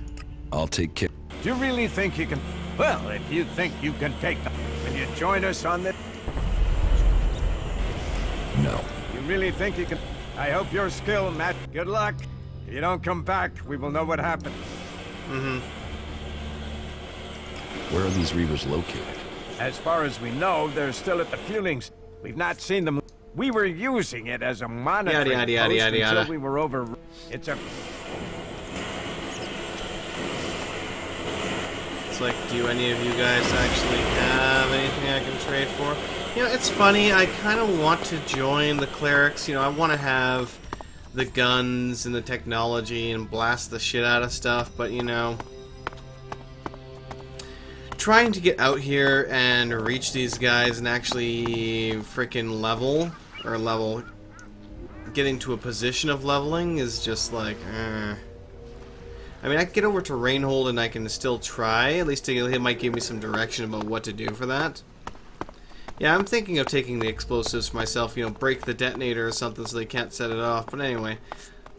I'll take care... Do you really think you can... Well, if you think you can take them, will you join us on this? No. You really think you can... I hope your skill, Matt. Good luck. If you don't come back, we will know what happened. Where are these Reavers located? As far as we know, they're still at the fueling... We've not seen them... We were using it as a monitoring post until we were over... It's a... It's like, do any of you guys actually have anything I can trade for? You know, it's funny, I kind of want to join the clerics. You know, I want to have the guns and the technology and blast the shit out of stuff, but you know... Trying to get out here and reach these guys and actually freaking level, get into a position of leveling is just like, I mean, I can get over to Rainhold and I can still try. At least it might give me some direction about what to do for that. Yeah, I'm thinking of taking the explosives for myself, you know, break the detonator or something so they can't set it off. But anyway,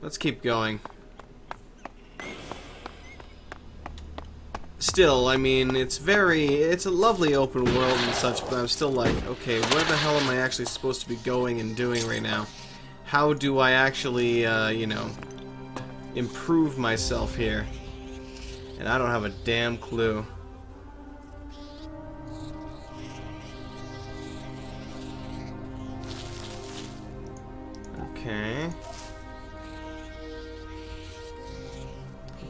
let's keep going. Still, I mean, it's a lovely open world and such, but I'm still like, okay, where the hell am I actually supposed to be going and doing right now? How do I actually, you know, improve myself here? And I don't have a damn clue. Okay.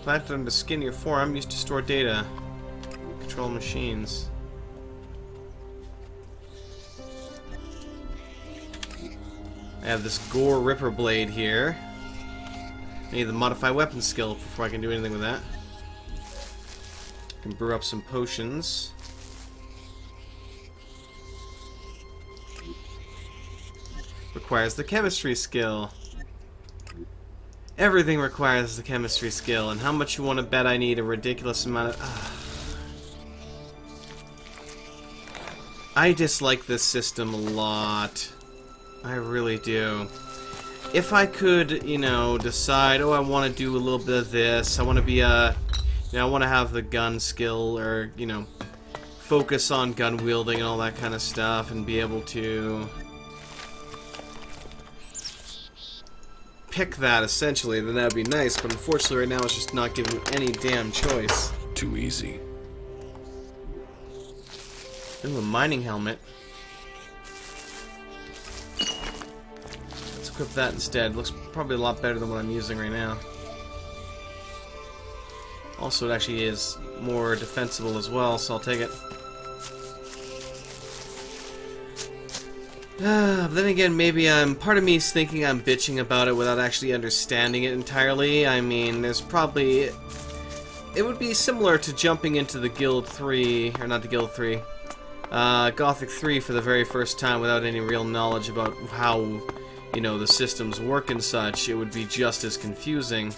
Planted on the skin of your forearm, used to store data. Control machines. I have this Gore Ripper Blade here. I need the modify weapon skill before I can do anything with that. Can brew up some potions. Requires the chemistry skill. Everything requires the chemistry skill, and how much you want to bet I need a ridiculous amount of... I dislike this system a lot. I really do. If I could, you know, decide, oh, I want to do a little bit of this, I want to be a... You know, I want to have the gun skill, or, you know, focus on gun wielding and all that kind of stuff, and be able to pick that, essentially, then that would be nice, but unfortunately right now it's just not giving me any damn choice. Too easy. Ooh, a mining helmet. Let's equip that instead. Looks probably a lot better than what I'm using right now. Also, it actually is more defensible as well, so I'll take it. But then again, maybe part of me is thinking I'm bitching about it without actually understanding it entirely. I mean, there's probably... It would be similar to jumping into the Guild 3, or not the Guild 3, Gothic 3 for the very first time without any real knowledge about how, you know, the systems work and such. It would be just as confusing.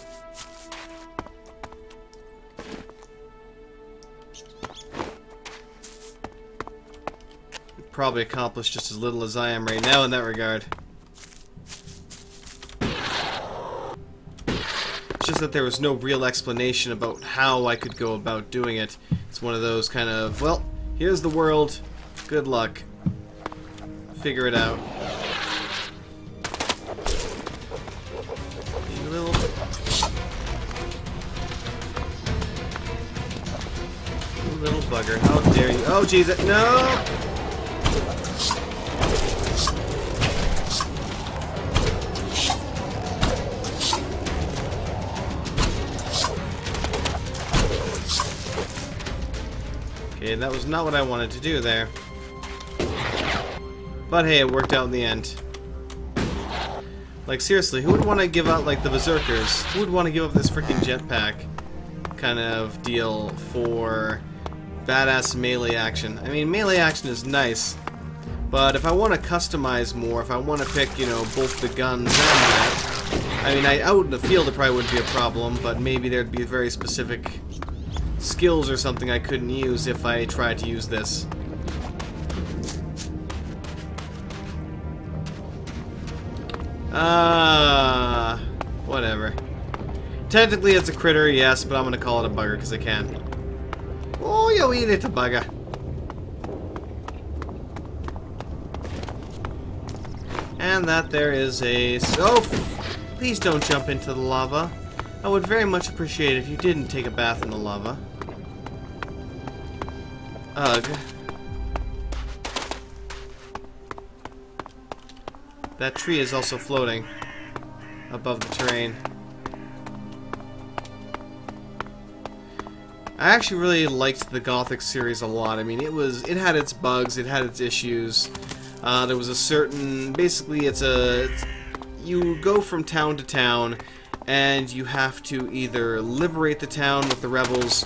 Probably accomplished just as little as I am right now in that regard. It's just that there was no real explanation about how I could go about doing it. It's one of those kind of, well, here's the world, good luck. Figure it out. You little... You little bugger, how dare you. Oh, jeez, no! Okay, that was not what I wanted to do there. But hey, it worked out in the end. Like, seriously, who would want to give up, like, the Berserkers? Who would want to give up this freaking jetpack kind of deal for badass melee action? I mean, melee action is nice, but if I want to customize more, if I want to pick, you know, both the guns and that, I mean, out in the field it probably wouldn't be a problem, but maybe there'd be very specific skills or something I couldn't use if I tried to use this. Whatever. Technically it's a critter, yes, but I'm gonna call it a bugger because I can. Oh, you eat it, a bugger. And that there is a... Oh, please don't jump into the lava. I would very much appreciate it if you didn't take a bath in the lava. Ugh. That tree is also floating above the terrain. I actually really liked the Gothic series a lot. I mean, it had its bugs, it had its issues. There was a certain... Basically, you go from town to town, and you have to either liberate the town with the rebels,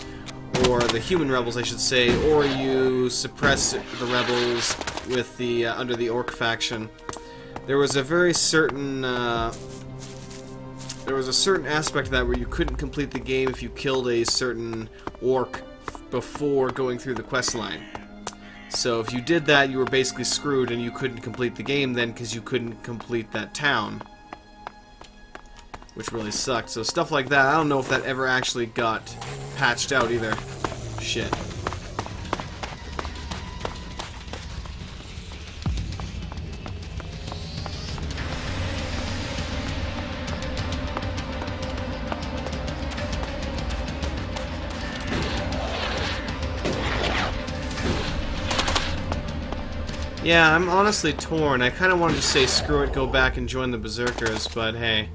or the human rebels, I should say, or you suppress the rebels with the under the orc faction. There was a very certain aspect of that where you couldn't complete the game if you killed a certain orc before going through the quest line. So if you did that, you were basically screwed, and you couldn't complete the game then because you couldn't complete that town, which really sucked. So stuff like that, I don't know if that ever actually got patched out either. Shit. Yeah, I'm honestly torn. I kind of wanted to say screw it, go back and join the Berserkers, but hey.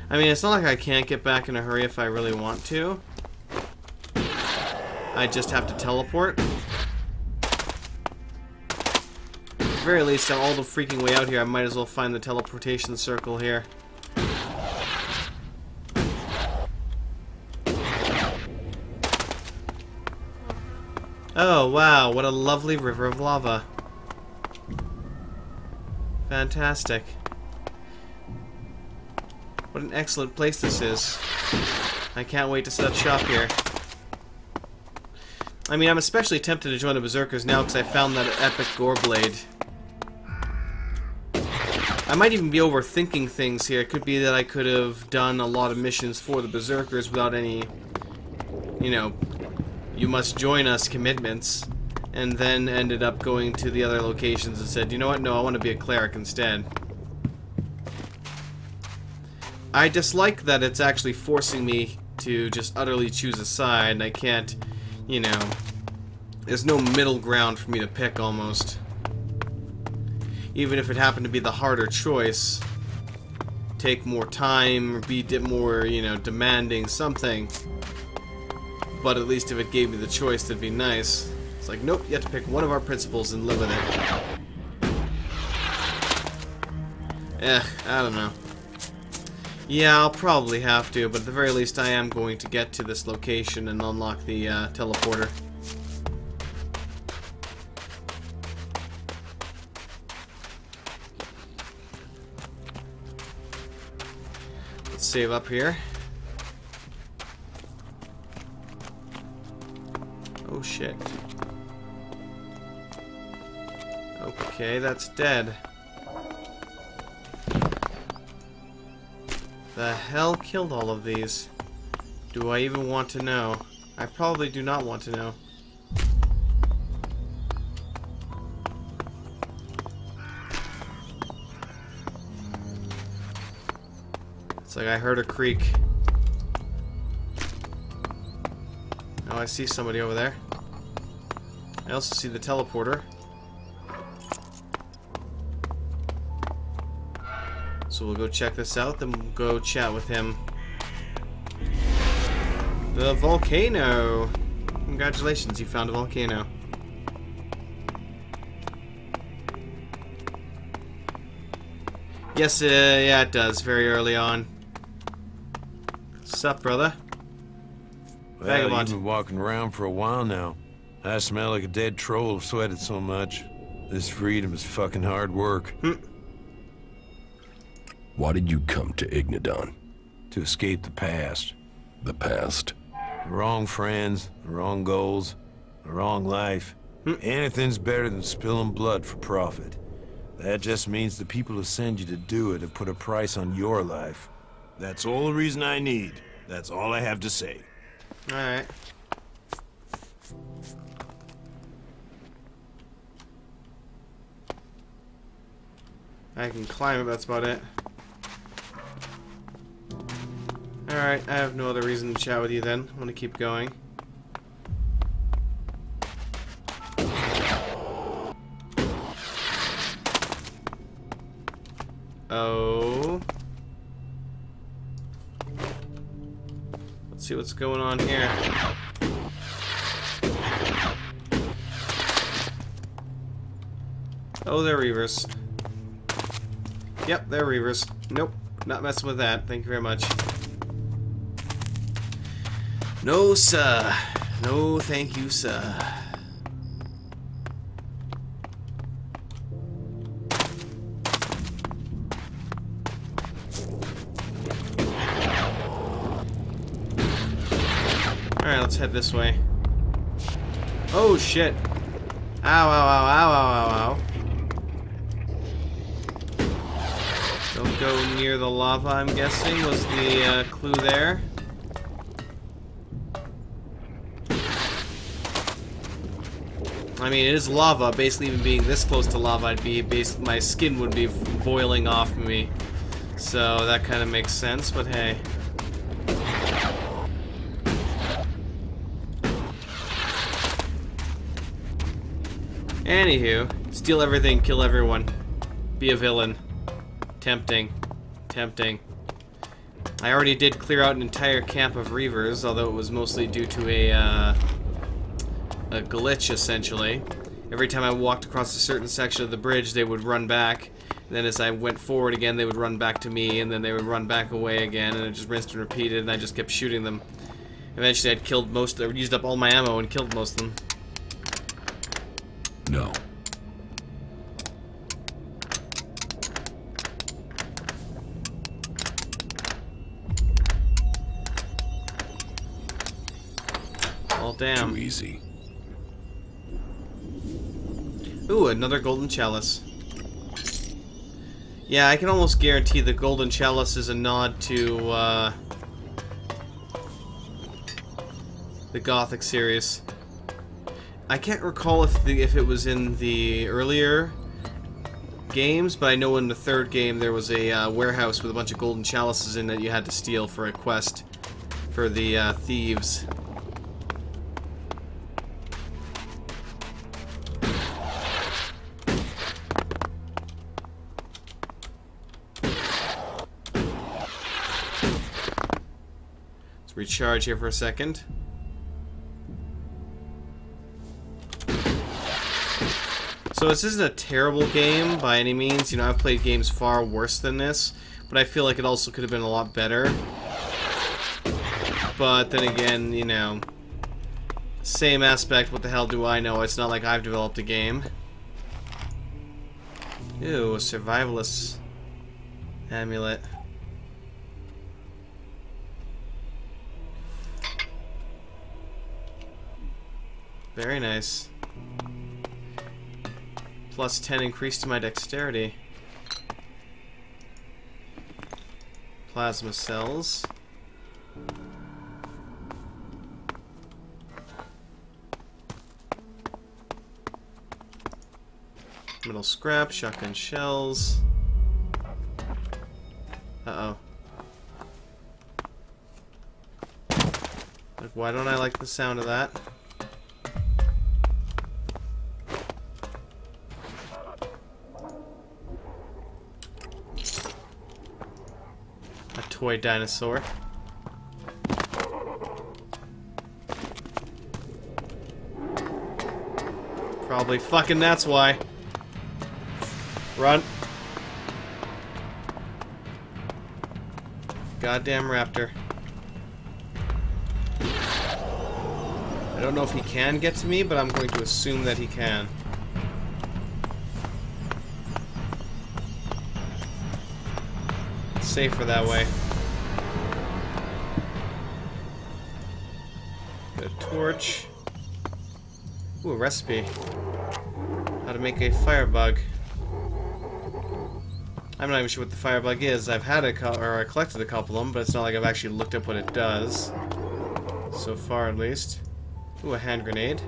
I mean, it's not like I can't get back in a hurry if I really want to. I just have to teleport. At the very least, I'm all the freaking way out here. I might as well find the teleportation circle here. Oh, wow, what a lovely river of lava. Fantastic. What an excellent place this is. I can't wait to set up shop here. I mean, I'm especially tempted to join the Berserkers now because I found that epic gore blade. I might even be overthinking things here. It could be that I could have done a lot of missions for the Berserkers without any, you know, you must join us commitments, and then ended up going to the other locations and said, you know what, no, I want to be a cleric instead. I dislike that it's actually forcing me to just utterly choose a side, and I can't, you know, there's no middle ground for me to pick almost. Even if it happened to be the harder choice, take more time, or be more, you know, demanding, something. But at least if it gave me the choice, that'd be nice. It's like, nope, you have to pick one of our principles and live with it. I don't know. Yeah, I'll probably have to, but at the very least I am going to get to this location and unlock the teleporter. Let's save up here. Oh shit. Okay, that's dead. The hell killed all of these? Do I even want to know? I probably do not want to know. It's like I heard a creak. Oh, I see somebody over there. I also see the teleporter. So we'll go check this out, then we'll go chat with him. The volcano! Congratulations, you found a volcano. Yes, yeah, it does, very early on. Sup, brother? Well, Vagabond. you've been walking around for a while now. I smell like a dead troll. I've sweated so much. This freedom is fucking hard work. Why did you come to Ignadon? To escape the past. The past? The wrong friends, the wrong goals, the wrong life. Anything's better than spilling blood for profit. That just means the people who send you to do it have put a price on your life. That's all the reason I need. That's all I have to say. Alright. I can climb it, that's about it. Alright, I have no other reason to chat with you then. I'm gonna keep going. Oh. Let's see what's going on here. Oh, they're Reavers. Yep, they're Reavers. Nope, not messing with that. Thank you very much. No, sir. No, thank you, sir. Alright, let's head this way. Oh, shit. Ow, ow, ow, ow, ow, ow, ow. Don't go near the lava, I'm guessing, was the clue there. I mean, it is lava. Basically, even being this close to lava, I'd be my skin would be boiling off me. So that kind of makes sense, but hey. Anywho, steal everything, kill everyone. Be a villain. Tempting. Tempting. I already did clear out an entire camp of Reavers, although it was mostly due to a glitch, essentially. Every time I walked across a certain section of the bridge, they would run back. And then as I went forward again, they would run back to me, and then they would run back away again, and it just rinsed and repeated, and I just kept shooting them. Eventually I'd killed used up all my ammo and killed most of them. No. Well, damn. Too easy. Ooh, another golden chalice. Yeah, I can almost guarantee the golden chalice is a nod to the Gothic series. I can't recall if it was in the earlier games, but I know in the third game there was a warehouse with a bunch of golden chalices in that you had to steal for a quest for the thieves. Let's recharge here for a second. So this isn't a terrible game by any means. You know, I've played games far worse than this, but I feel like it also could have been a lot better. But then again, you know, same aspect, what the hell do I know? It's not like I've developed a game. Ew, a survivalist amulet. Very nice. Plus 10 increase to my dexterity. Plasma cells. Metal scrap, shotgun shells. Uh-oh. Like, why don't I like the sound of that? Toy dinosaur. Probably fucking that's why. Run. Goddamn raptor. I don't know if he can get to me, but I'm going to assume that he can. It's safer that way. Torch. Ooh, a recipe. How to make a firebug. I'm not even sure what the firebug is. I've had I collected a couple of them, but it's not like I've actually looked up what it does. So far, at least. Ooh, a hand grenade.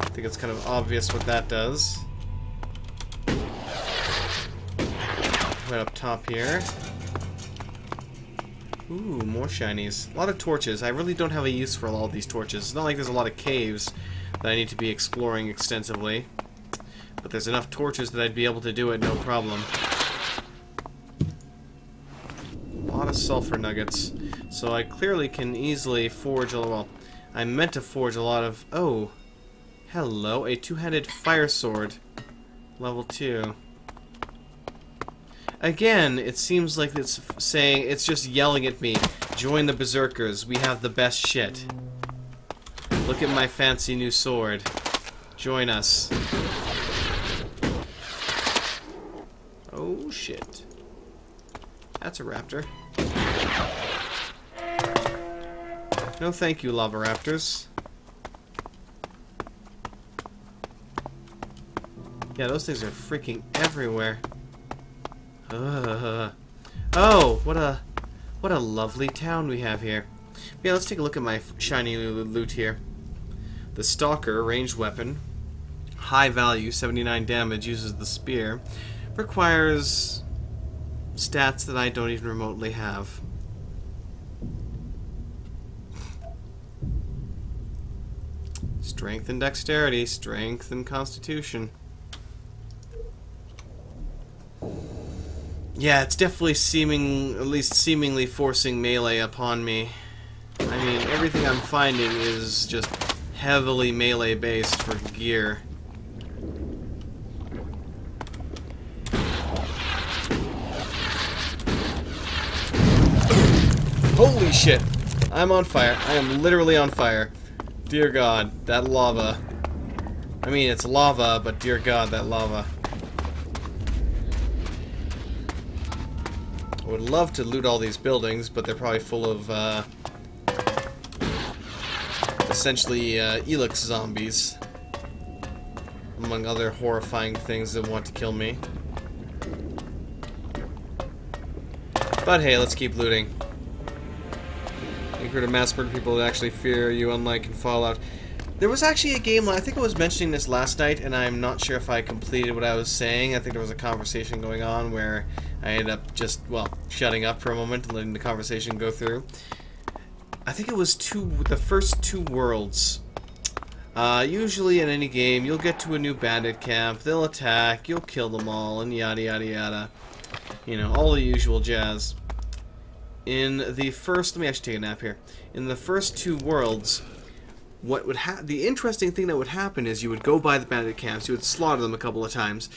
I think it's kind of obvious what that does. Right up top here. Ooh, more shinies. A lot of torches. I really don't have a use for all of these torches. It's not like there's a lot of caves that I need to be exploring extensively. But there's enough torches that I'd be able to do it no problem. A lot of sulfur nuggets. So I clearly can easily forge a... well, I meant to forge a lot of... oh. Hello, a two-handed fire sword. Level 2. Again, it seems like it's saying, it's just yelling at me, join the berserkers, we have the best shit. Look at my fancy new sword. Join us. Oh shit. That's a raptor. No thank you, lava raptors. Yeah, those things are freaking everywhere. Oh, what a lovely town we have here. Yeah, let's take a look at my shiny loot here. The Stalker, ranged weapon, high value, 79 damage, uses the spear, requires stats that I don't even remotely have. Strength and dexterity, strength and constitution. Yeah, it's definitely at least seemingly forcing melee upon me. I mean, everything I'm finding is just heavily melee based for gear. Holy shit! I'm on fire. I am literally on fire. Dear God, that lava. I mean, it's lava, but dear God, that lava. I would love to loot all these buildings, but they're probably full of, essentially, Elex zombies. Among other horrifying things that want to kill me. But hey, let's keep looting. You heard of mass murder people that actually fear you, unlike in Fallout. There was actually a game, I think I was mentioning this last night, and I'm not sure if I completed what I was saying. I think there was a conversation going on where I ended up just, well, shutting up for a moment and letting the conversation go through. I think it was the first 2 worlds. Usually in any game, you'll get to a new bandit camp, they'll attack, you'll kill them all, and yada yada yada. You know, all the usual jazz. In the first, let me actually take a nap here. In the first 2 worlds, what would the interesting thing that would happen is you would go by the bandit camps, you would slaughter them a couple of times,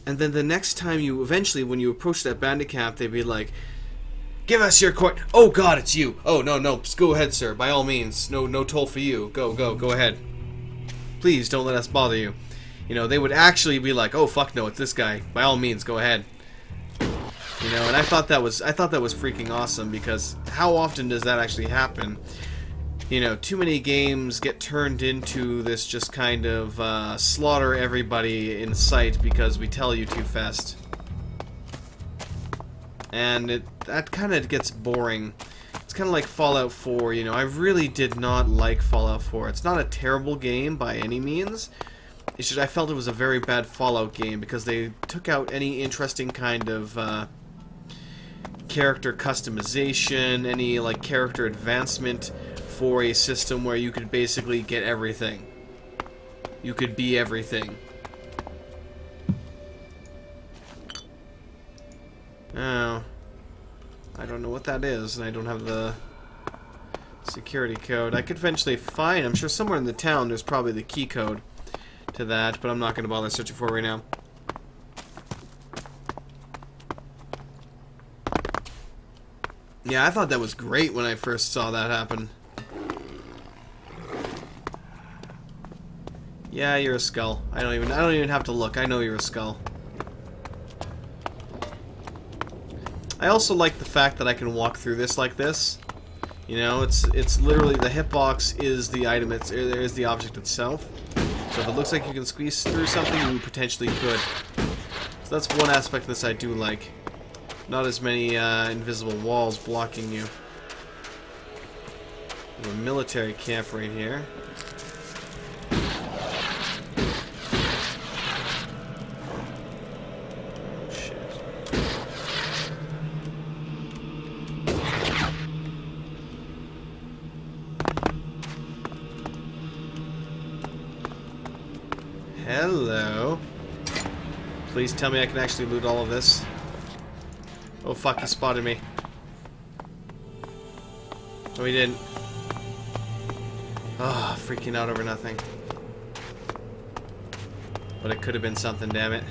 and then the next time you, eventually, when you approach that bandit camp, they'd be like, "Give us your coin." "Oh God, it's you." "Oh no, just go ahead, sir. By all means, no toll for you. Go ahead. Please don't let us bother you." You know, they would actually be like, "Oh fuck no, it's this guy. By all means, go ahead." You know, and I thought that was freaking awesome, because how often does that actually happen? You know, too many games get turned into this just kind of slaughter everybody in sight because we tell you to fast. And that kind of gets boring. It's kind of like Fallout 4, you know. I really did not like Fallout 4. It's not a terrible game by any means. It's just I felt it was a very bad Fallout game because they took out any interesting kind of character customization, any like character advancement for a system where you could basically get everything. You could be everything. Oh. I don't know what that is, and I don't have the security code. I could eventually find, I'm sure somewhere in the town there's probably the key code to that, but I'm not going to bother searching for it right now. Yeah, I thought that was great when I first saw that happen. Yeah, you're a skull. I don't even have to look. I know you're a skull. I also like the fact that I can walk through this like this. You know, it's literally the hitbox is the item. There is the object itself. So if it looks like you can squeeze through something, you potentially could. So that's one aspect of this I do like. Not as many invisible walls blocking you. There's a military camp right here. Hello. Please tell me I can actually loot all of this. Oh fuck, he spotted me. No, he didn't. Oh, freaking out over nothing. But it could have been something, damn it.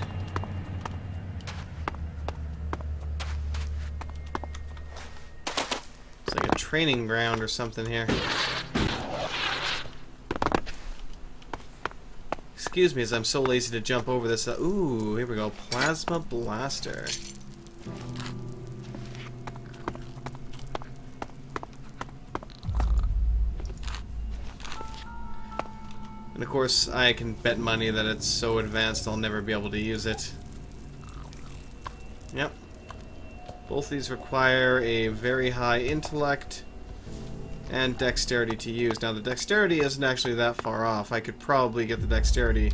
It's like a training ground or something here. Excuse me as I'm so lazy to jump over this. Ooh, here we go. Plasma blaster. And of course, I can bet money that it's so advanced I'll never be able to use it. Yep. Both these require a very high intellect and dexterity to use. Now the dexterity isn't actually that far off. I could probably get the dexterity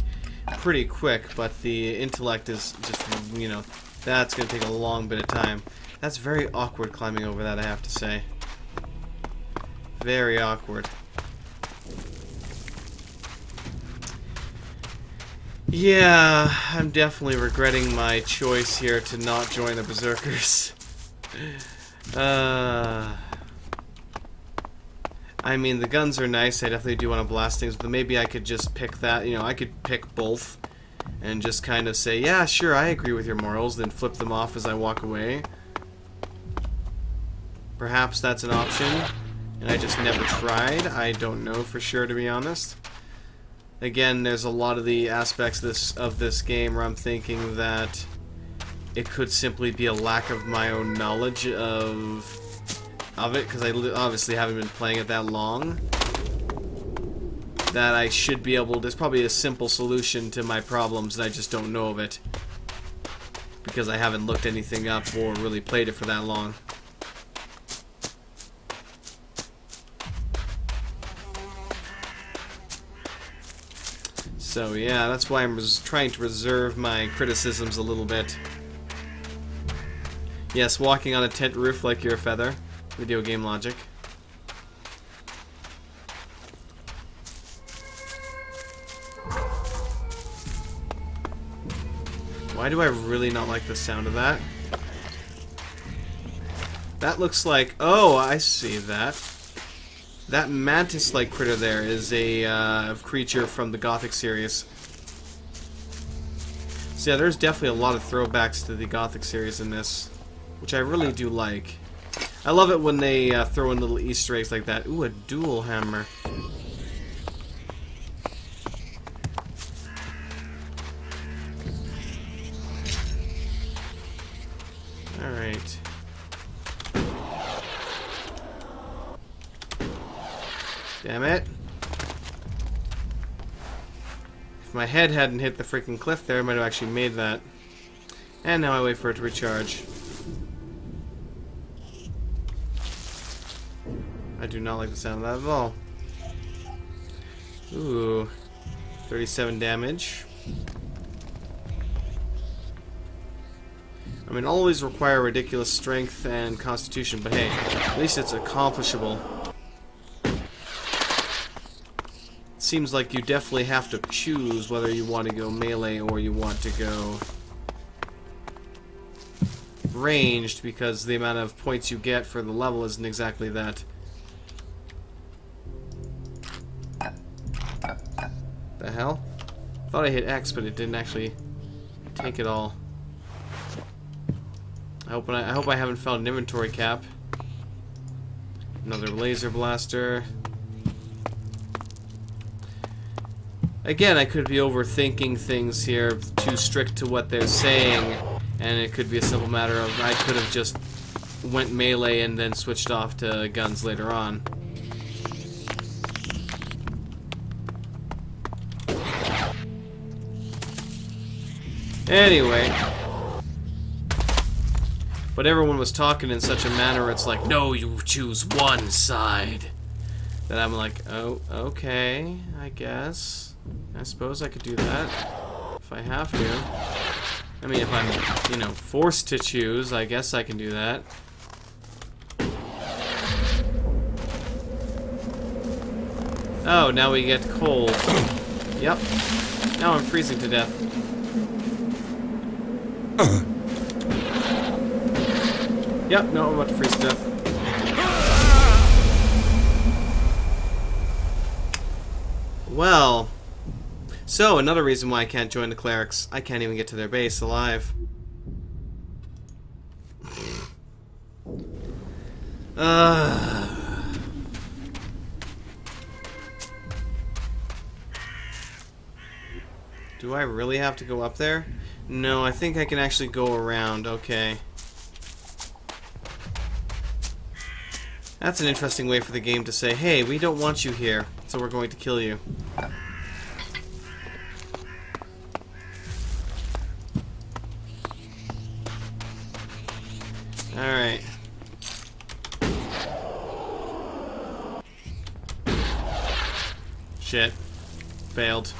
pretty quick, but the intellect is just, you know, that's going to take a long bit of time. That's very awkward climbing over that, I have to say. Very awkward. Yeah, I'm definitely regretting my choice here to not join the Berserkers. I mean, the guns are nice. I definitely do want to blast things, but maybe I could just pick that. You know, I could pick both and just kind of say, yeah, sure, I agree with your morals, then flip them off as I walk away. Perhaps that's an option, and I just never tried. I don't know for sure, to be honest. Again, there's a lot of the aspects of this game where I'm thinking that it could simply be a lack of my own knowledge of it, because I obviously haven't been playing it that long. That I should be able... There's probably a simple solution to my problems, and I just don't know of it. Because I haven't looked anything up or really played it for that long. So yeah, that's why I'm trying to reserve my criticisms a little bit. Yes, walking on a tent roof like you're a feather. Video game logic. Why do I really not like the sound of that? That looks like... Oh, I see that. That mantis-like critter there is a creature from the Gothic series. So yeah, there's definitely a lot of throwbacks to the Gothic series in this, which I really do like. I love it when they throw in little Easter eggs like that. Ooh, a dual hammer. Alright. Damn it. If my head hadn't hit the freaking cliff there, I might have actually made that. And now I wait for it to recharge. I do not like the sound of that at all. Ooh. 37 damage. I mean, all these require ridiculous strength and constitution, but hey, at least it's accomplishable. Seems like you definitely have to choose whether you want to go melee or you want to go ranged, because the amount of points you get for the level isn't exactly that. The hell? I thought I hit X, but it didn't actually take it all. I hope I haven't found an inventory cap. Another laser blaster. Again, I could be overthinking things here, too strict to what they're saying, and it could be a simple matter of I could have just went melee and then switched off to guns later on. Anyway. But everyone was talking in such a manner, it's like, no, you choose one side. That I'm like, oh, okay, I guess. I suppose I could do that if I have to. I mean, if I'm, you know, forced to choose, I guess I can do that. Oh, now we get cold. Yep. Now I'm freezing to death. Yep, no, I'm about to freeze to death. Well, so another reason why I can't join the clerics. I can't even get to their base alive. Do I really have to go up there? No, I think I can actually go around. Okay. That's an interesting way for the game to say, hey, we don't want you here, so we're going to kill you. Alright. Shit. Failed.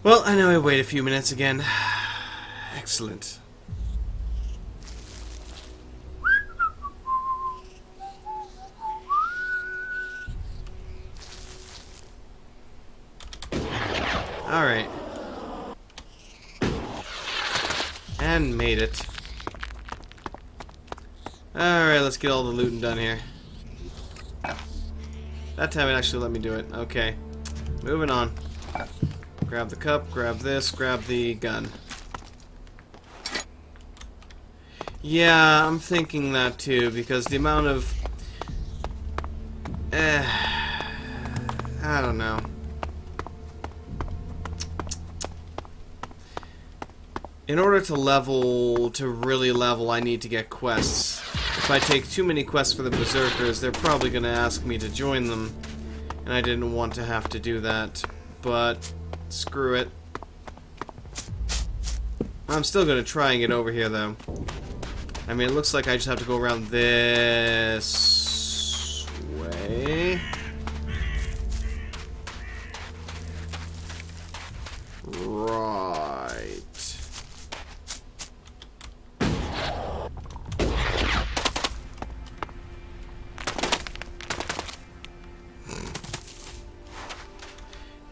Well, I know I wait a few minutes again. Excellent. Alright. And made it. Alright, let's get all the looting done here. That time it actually let me do it. Okay. Moving on. Grab the cup, grab this, grab the gun. Yeah, I'm thinking that too, because the amount of... I I don't know. In order to really level, I need to get quests. If I take too many quests for the Berserkers, they're probably going to ask me to join them. And I didn't want to have to do that. But, screw it. I'm still going to try and get over here, though. I mean, it looks like I just have to go around this way. Right.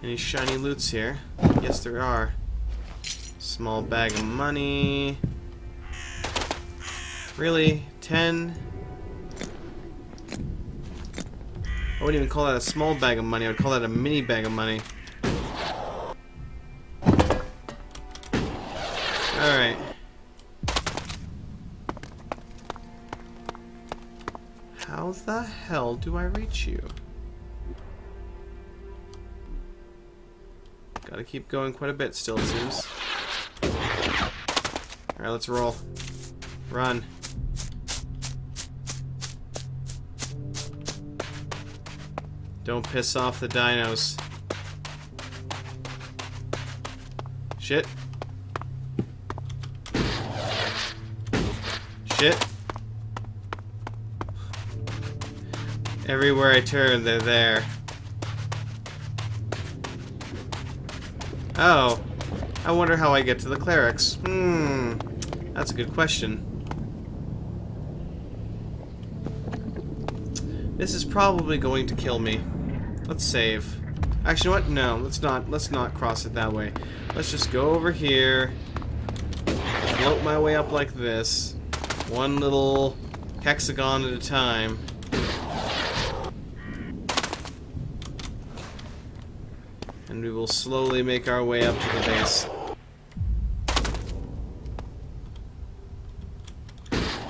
Any shiny loots here? Yes, there are. Small bag of money. Really? 10? I wouldn't even call that a small bag of money. I would call that a mini bag of money. Alright. How the hell do I reach you? Gotta keep going quite a bit still, it seems. Alright, let's roll. Run. Don't piss off the dinos. Shit. Shit. Everywhere I turn, they're there. Oh. I wonder how I get to the clerics. That's a good question. This is probably going to kill me. Let's save. Actually, what? No, let's not cross it that way. Let's just go over here. Float my way up like this. One little hexagon at a time. And we will slowly make our way up to the base.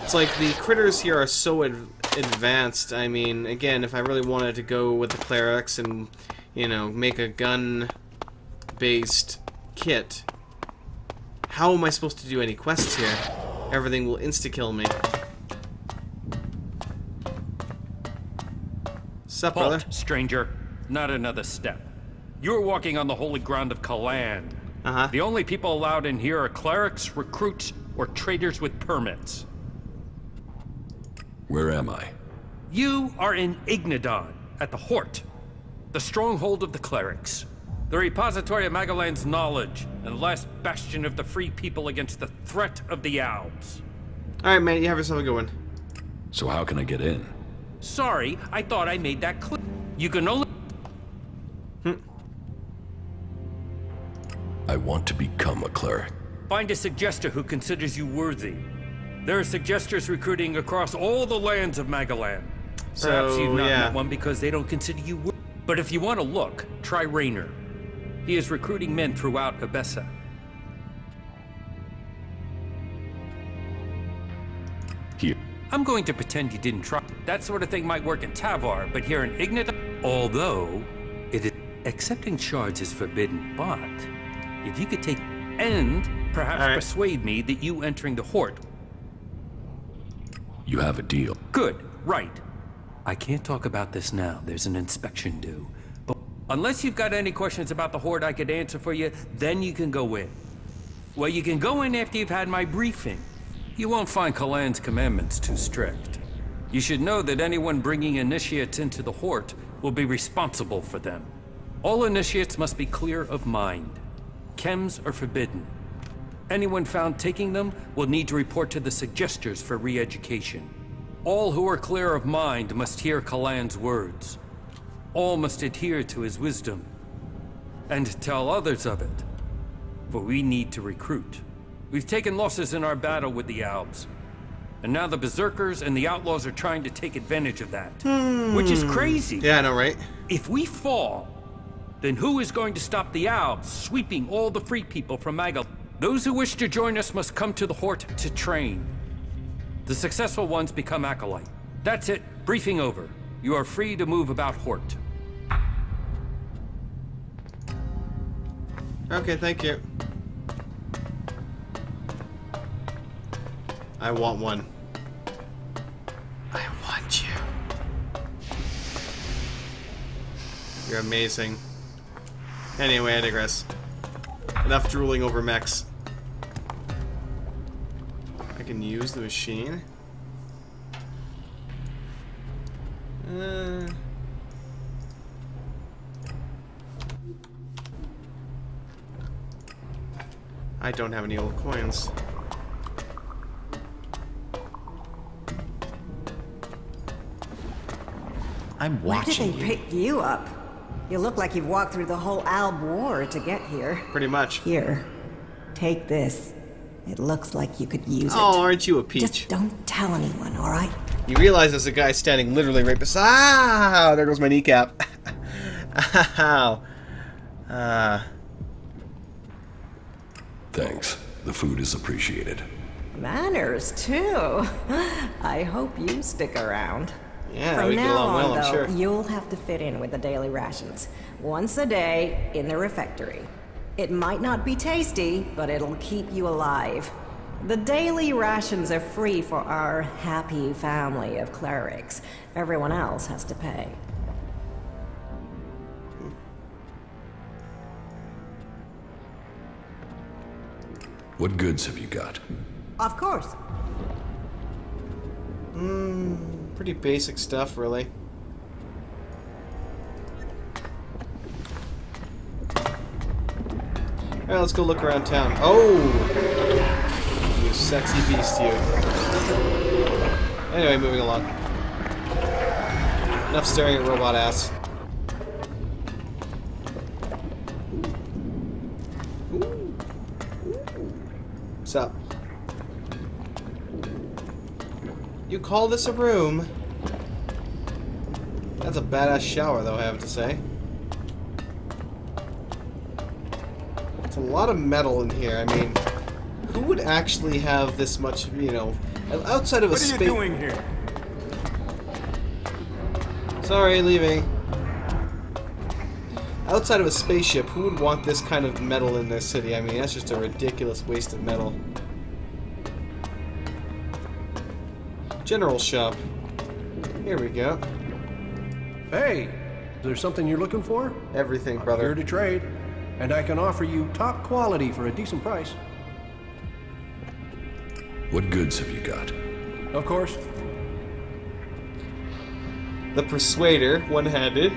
It's like the critters here are so advanced. I mean, again, if I really wanted to go with the clerics and, you know, make a gun-based kit, how am I supposed to do any quests here? Everything will insta-kill me. Sup, brother? Halt, stranger. Not another step. You're walking on the holy ground of Kalan. The only people allowed in here are clerics, recruits, or traders with permits. Where am I? You are in Ignadon, at the Hort, the stronghold of the clerics, the repository of Magalan's knowledge, and the last bastion of the free people against the threat of the Alps. Alright, man, you have yourself a good one. So how can I get in? Sorry, I thought I made that clear. You can only... I want to become a cleric. Find a suggester who considers you worthy. There are suggesters recruiting across all the lands of Magalan. Perhaps you've not met one because they don't consider you worthy. But if you want to look, try Raynor. He is recruiting men throughout Abessa. Here. I'm going to pretend you didn't try. That sort of thing might work in Tavar, but here in Ignadon, although it is accepting shards is forbidden, but if you could take and perhaps persuade me that you entering the Hort. You have a deal. Good, right. I can't talk about this now. There's an inspection due. But unless you've got any questions about the Hort I could answer for you, then you can go in. Well, you can go in after you've had my briefing. You won't find Kalan's commandments too strict. You should know that anyone bringing initiates into the Hort will be responsible for them. All initiates must be clear of mind. Chems are forbidden. Anyone found taking them will need to report to the suggesters for re-education. All who are clear of mind must hear Kalan's words. All must adhere to his wisdom. And tell others of it. For we need to recruit. We've taken losses in our battle with the Alps. And now the Berserkers and the Outlaws are trying to take advantage of that. Which is crazy. Yeah, I know, right? If we fall, then who is going to stop the Alps sweeping all the free people from Magal? Those who wish to join us must come to the Hort to train. The successful ones become acolyte. That's it. Briefing over. You are free to move about Hort. Okay, thank you. I want one. I want you. You're amazing. Anyway, I digress. Enough drooling over mechs. I can use the machine. I don't have any old coins. I'm watching. Why did they pick you up? You look like you've walked through the whole Alb War to get here. Pretty much. Here, take this. It looks like you could use it. Oh, aren't you a peach? Just don't tell anyone, all right? You realize there's a guy standing literally right beside. Ah! There goes my kneecap. Ow. Thanks. The food is appreciated. Manners, too. I hope you stick around. Yeah, From we now get along on, well, I'm though, sure. you'll have to fit in with the daily rations. Once a day, in the refectory. It might not be tasty, but it'll keep you alive. The daily rations are free for our happy family of clerics. Everyone else has to pay. What goods have you got? Of course. Pretty basic stuff, really. Alright, let's go look around town. Oh! You sexy beast, you. Anyway, moving along. Enough staring at robot ass. What's up? You call this a room? That's a badass shower, though, I have to say. It's a lot of metal in here. I mean, who would actually have this much, you know, outside of a space? What are you doing here? Sorry, leaving. Outside of a spaceship, who would want this kind of metal in their city? I mean, that's just a ridiculous waste of metal. General shop. Here we go. Hey, is there something you're looking for? Everything, I'm brother. here to trade, and I can offer you top quality for a decent price. What goods have you got? Of course. The Persuader, one-handed.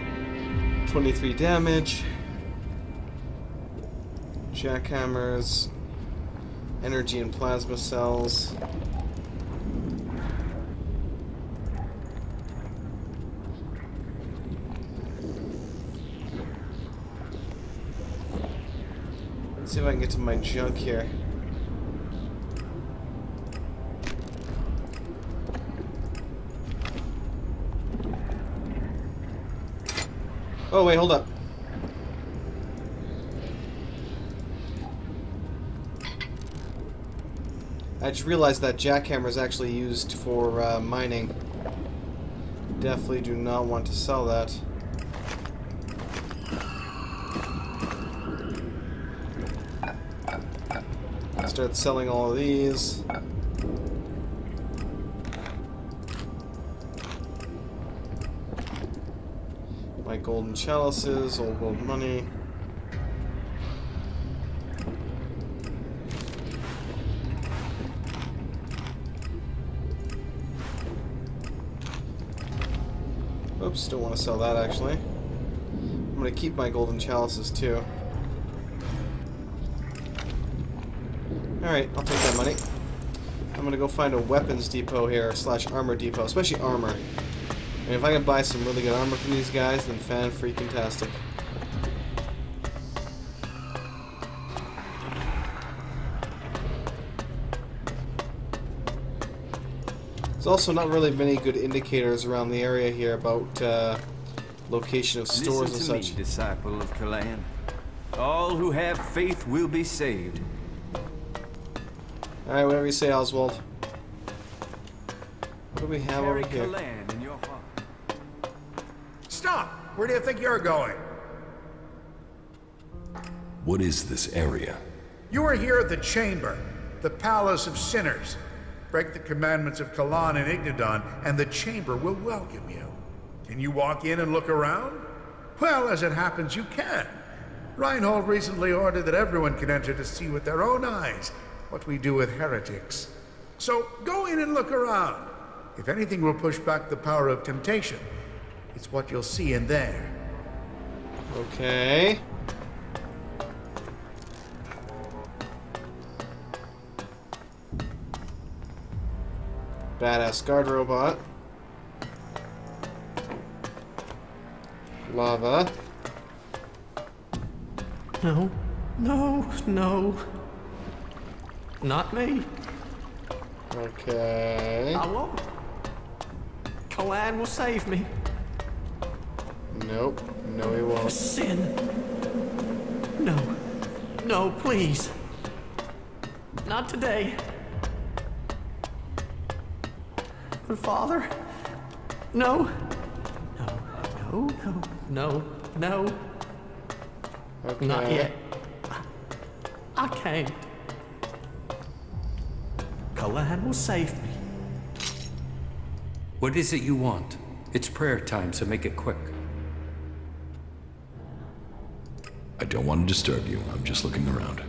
23 damage. Jackhammers. Energy and plasma cells. Let's see if I can get to my junk here. Oh, wait, hold up. I just realized that jackhammer is actually used for mining. Definitely do not want to sell that. Start selling all of these. My golden chalices, old gold money. Oops, don't want to sell that actually. I'm going to keep my golden chalices too. Alright, I'll take that money. I'm going to go find a weapons depot here, slash armor depot, especially armor. And if I can buy some really good armor from these guys, then fan-freaking-tastic. There's also not really many good indicators around the area here about location of stores and such. Listen to me, disciple of Kalan. All who have faith will be saved. Alright, whatever you say, Oswald. What do we have over here? Kalan in your heart. Stop! Where do you think you're going? What is this area? You are here at the Chamber, the Palace of Sinners. Break the commandments of Kalan and Ignadon, and the Chamber will welcome you. Can you walk in and look around? Well, as it happens, you can. Reinhold recently ordered that everyone can enter to see with their own eyes what we do with heretics. So go in and look around. If anything will push back the power of temptation, it's what you'll see in there. Okay. Badass guard robot. Lava. No. No. No. Not me. Okay. I won't. Kalan will save me. Nope. No, he won't. Sin. No. No, please. Not today. But Father? No. No, no, no, no. Okay. Not yet. I can't. Kalan will save me. What is it you want? It's prayer time, so make it quick. I don't want to disturb you. I'm just looking around.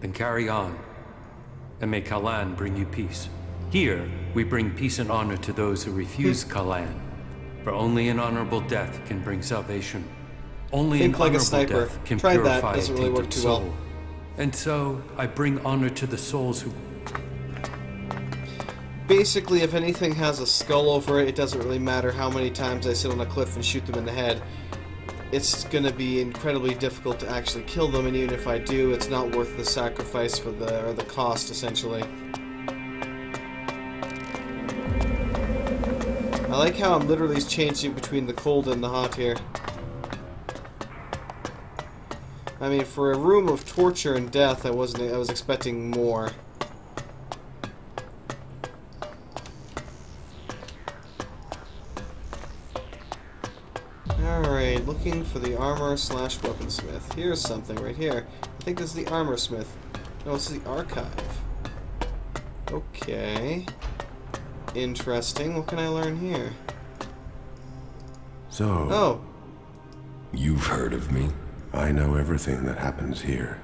Then carry on. And may Kalan bring you peace. Here, we bring peace and honor to those who refuse Kalan. For only an honorable death can bring salvation. Only Think an like a honorable sniper. death can Tried that. purify a Doesn't really work tainted too soul. well. And so, I bring honor to the souls who... Basically, if anything has a skull over it, it doesn't really matter how many times I sit on a cliff and shoot them in the head. It's gonna be incredibly difficult to actually kill them, and even if I do, it's not worth the sacrifice for the, or the cost, essentially. I like how I'm literally changing between the cold and the hot here. I mean, for a room of torture and death, I was expecting more. Alright, looking for the armor/weaponsmith. Here's something right here. I think this is the armor smith. No, this is the archive. Okay. Interesting. What can I learn here? So... Oh. You've heard of me? I know everything that happens here.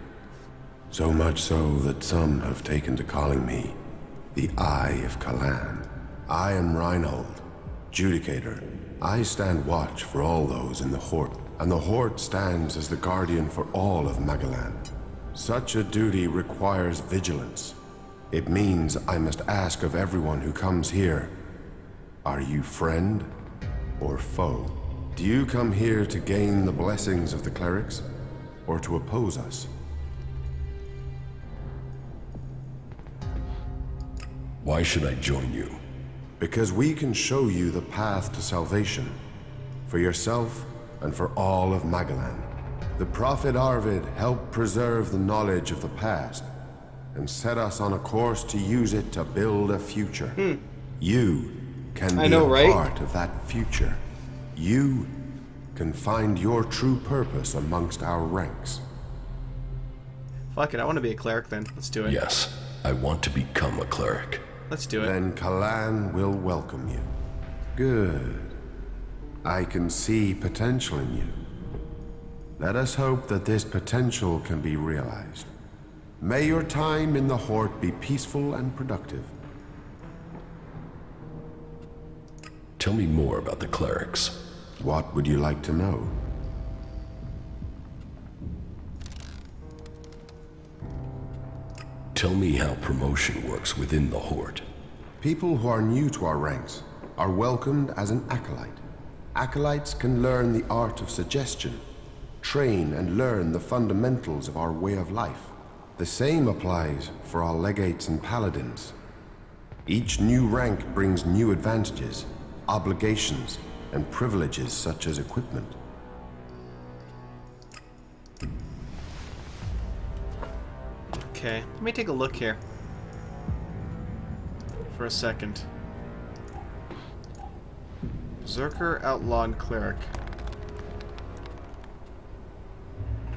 So much so that some have taken to calling me the Eye of Kalan. I am Reinhold, Judicator. I stand watch for all those in the Hort, and the Hort stands as the guardian for all of Magalan. Such a duty requires vigilance. It means I must ask of everyone who comes here, are you friend or foe? Do you come here to gain the blessings of the clerics, or to oppose us? Why should I join you? Because we can show you the path to salvation, for yourself and for all of Magalan. The Prophet Arvid helped preserve the knowledge of the past, and set us on a course to use it to build a future. You can be a part of that future. You can find your true purpose amongst our ranks. Fuck it, I want to be a cleric then. Let's do it. Yes, I want to become a cleric. Let's do it. Then Kalan will welcome you. Good. I can see potential in you. Let us hope that this potential can be realized. May your time in the Hort be peaceful and productive. Tell me more about the clerics. What would you like to know? Tell me how promotion works within the Hort. People who are new to our ranks are welcomed as an acolyte. Acolytes can learn the art of suggestion, train and learn the fundamentals of our way of life. The same applies for our legates and paladins. Each new rank brings new advantages, obligations, and privileges such as equipment. Okay, let me take a look here. For a second. Berserker, Outlaw, and Cleric.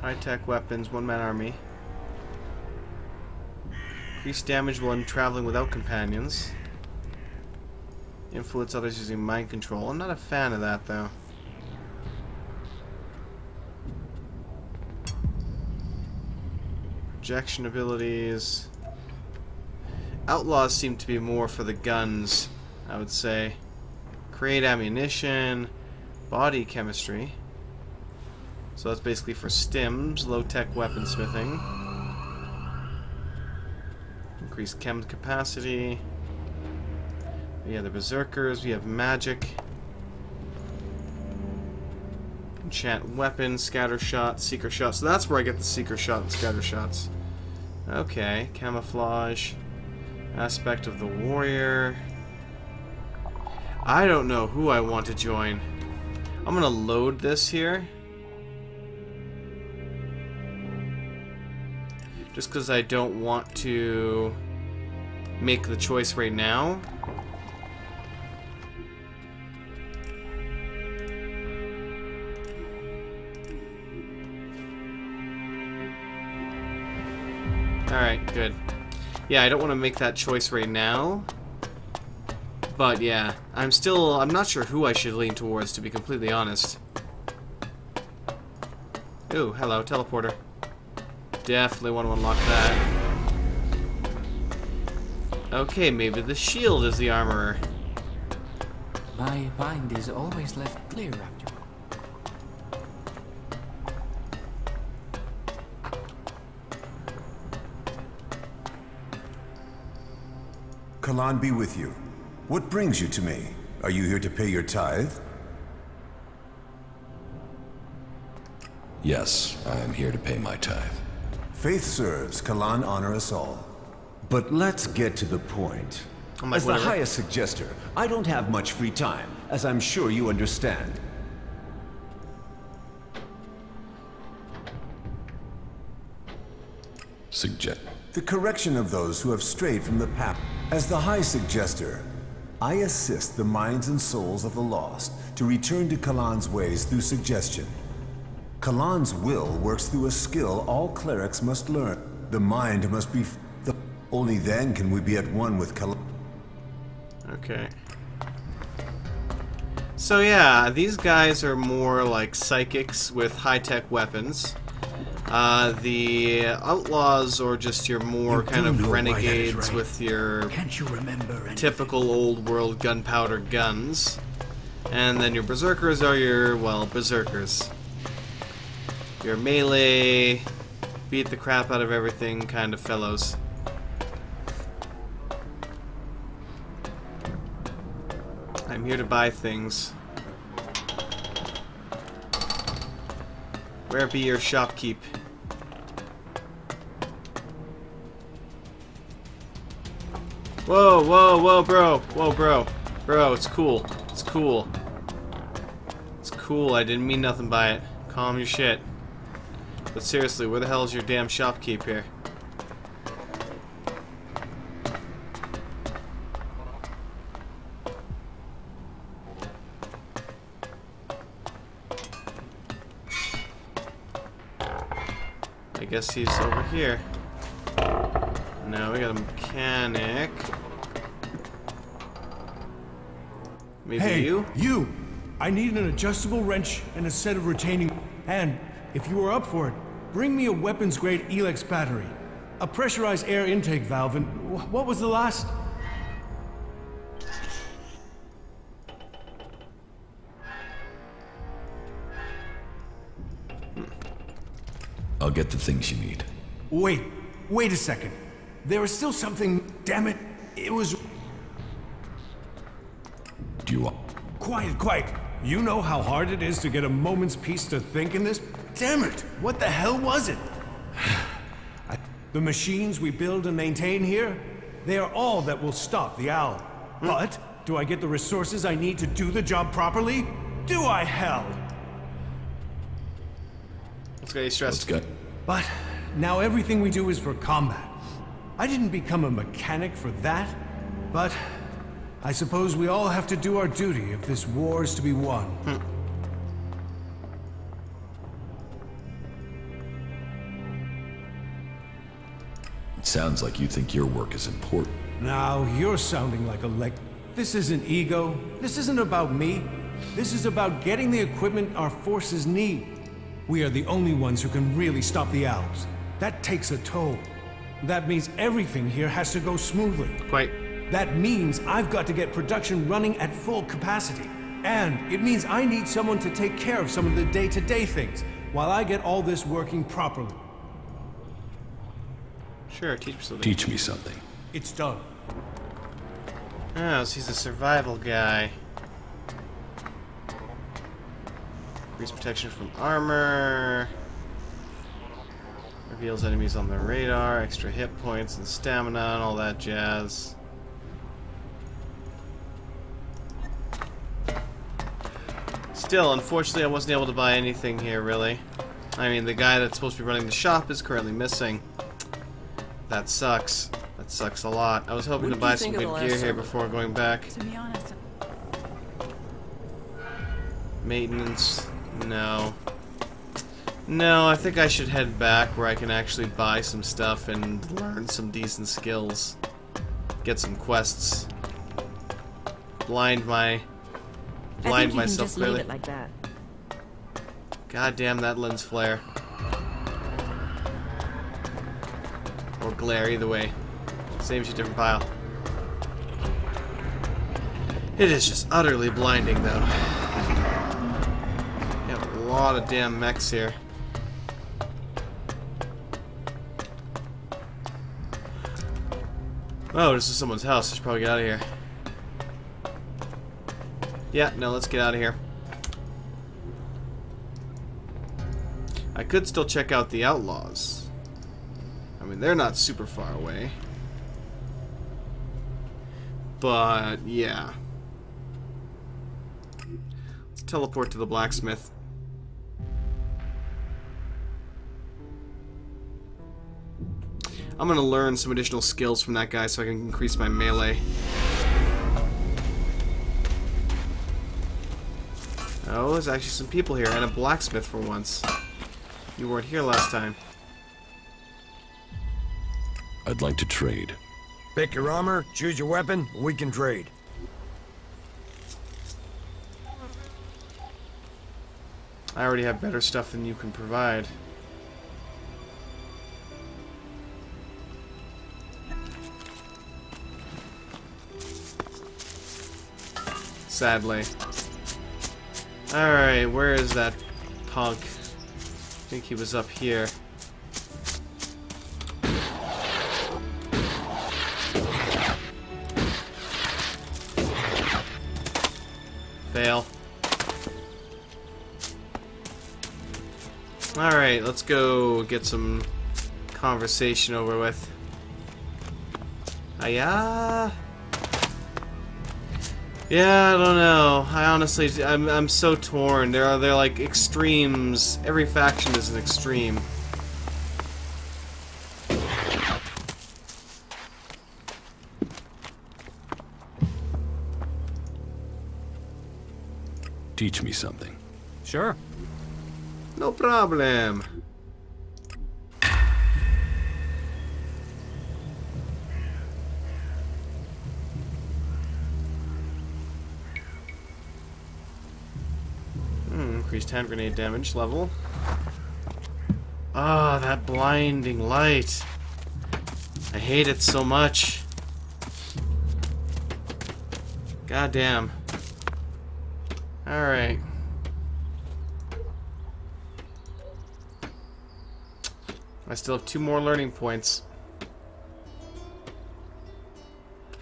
High-tech weapons, one-man army. Increased damage when traveling without companions. Influence others using mind control. I'm not a fan of that, though. Projection abilities. Outlaws seem to be more for the guns, I would say. Create ammunition. Body chemistry. So that's basically for stims. Low-tech weaponsmithing. Increased chem capacity. We have the berserkers. We have magic. Enchant weapons, scatter shot, seeker shot. So that's where I get the seeker shot and scatter shots. Okay, camouflage. Aspect of the warrior. I don't know who I want to join. I'm gonna load this here. Just because I don't want to make the choice right now. Alright, good. Yeah, I don't want to make that choice right now. But yeah, I'm not sure who I should lean towards, to be completely honest. Ooh, hello, teleporter. Definitely want to unlock that. Okay, maybe the shield is the armorer. My mind is always left clear after. Kalan be with you. What brings you to me? Are you here to pay your tithe? Yes, I am here to pay my tithe. Faith serves, Kalan honor us all. But let's get to the point. As the highest suggester, I don't have much free time, as I'm sure you understand. The correction of those who have strayed from the path. As the High Suggester, I assist the minds and souls of the lost to return to Kalan's ways through suggestion. Kalan's will works through a skill all clerics must learn. The mind must be only then can we be at one with Kalan. Okay. So yeah, these guys are more like psychics with high-tech weapons. The outlaws are just your more kind of renegades with your typical old world gunpowder guns. And then your berserkers are your, well, berserkers. Your melee, beat the crap out of everything kind of fellows. I'm here to buy things. Where be your shopkeep? Whoa, whoa, whoa, bro. Whoa, bro. Bro, it's cool. It's cool. It's cool. I didn't mean nothing by it. Calm your shit. But seriously, where the hell is your damn shopkeep here? I guess he's over here. No, we got a mechanic. Maybe hey, you! I need an adjustable wrench and a set of retaining... And, if you are up for it, bring me a weapons-grade Elex battery. A pressurized air intake valve and... What was the last... I'll get the things you need. Wait a second. There is still something... Damn it. It was... Do you want... Quiet. You know how hard it is to get a moment's peace to think in this? Damn it! What the hell was it? The machines we build and maintain here, they are all that will stop the owl. But, do I get the resources I need to do the job properly? Do I, hell? Let's get you stressed. Let's go. But, now everything we do is for combat. I didn't become a mechanic for that, but I suppose we all have to do our duty if this war is to be won. It sounds like you think your work is important. Now, you're sounding like a This isn't ego. This isn't about me. This is about getting the equipment our forces need. We are the only ones who can really stop the Alps. That takes a toll. That means everything here has to go smoothly. Quite. That means I've got to get production running at full capacity. And it means I need someone to take care of some of the day-to-day things, while I get all this working properly. Sure, teach me something. Teach me something. It's done. Oh, so he's a survival guy. Increase protection from armor. Reveals enemies on the radar. Extra hit points and stamina and all that jazz. Still, unfortunately, I wasn't able to buy anything here, really. I mean, the guy that's supposed to be running the shop is currently missing. That sucks. That sucks a lot. I was hoping to buy some good gear here before going back. To be honest. Maintenance. No. No, I think I should head back where I can actually buy some stuff and learn some decent skills. Get some quests. Blind myself just clearly. leave it like that. God damn that lens flare. Or glare, either way. Same shit, different pile. It is just utterly blinding, though. You have a lot of damn mechs here. Oh, this is someone's house. I should probably get out of here. Yeah, no, let's get out of here. I could still check out the outlaws. I mean, they're not super far away. But, yeah. Let's teleport to the blacksmith. I'm gonna learn some additional skills from that guy so I can increase my melee. Oh, there's actually some people here, and a blacksmith for once. You weren't here last time. I'd like to trade. Pick your armor, choose your weapon, we can trade. I already have better stuff than you can provide. Sadly. Alright, where is that punk? I think he was up here. Fail. Alright, let's go get some conversation over with. Hiya? Yeah, I don't know. I honestly, I'm so torn. They're like extremes. Every faction is an extreme. Teach me something. Sure. No problem. Increased hand grenade damage level. Ah, that blinding light. I hate it so much. God damn. Alright. I still have 2 more learning points.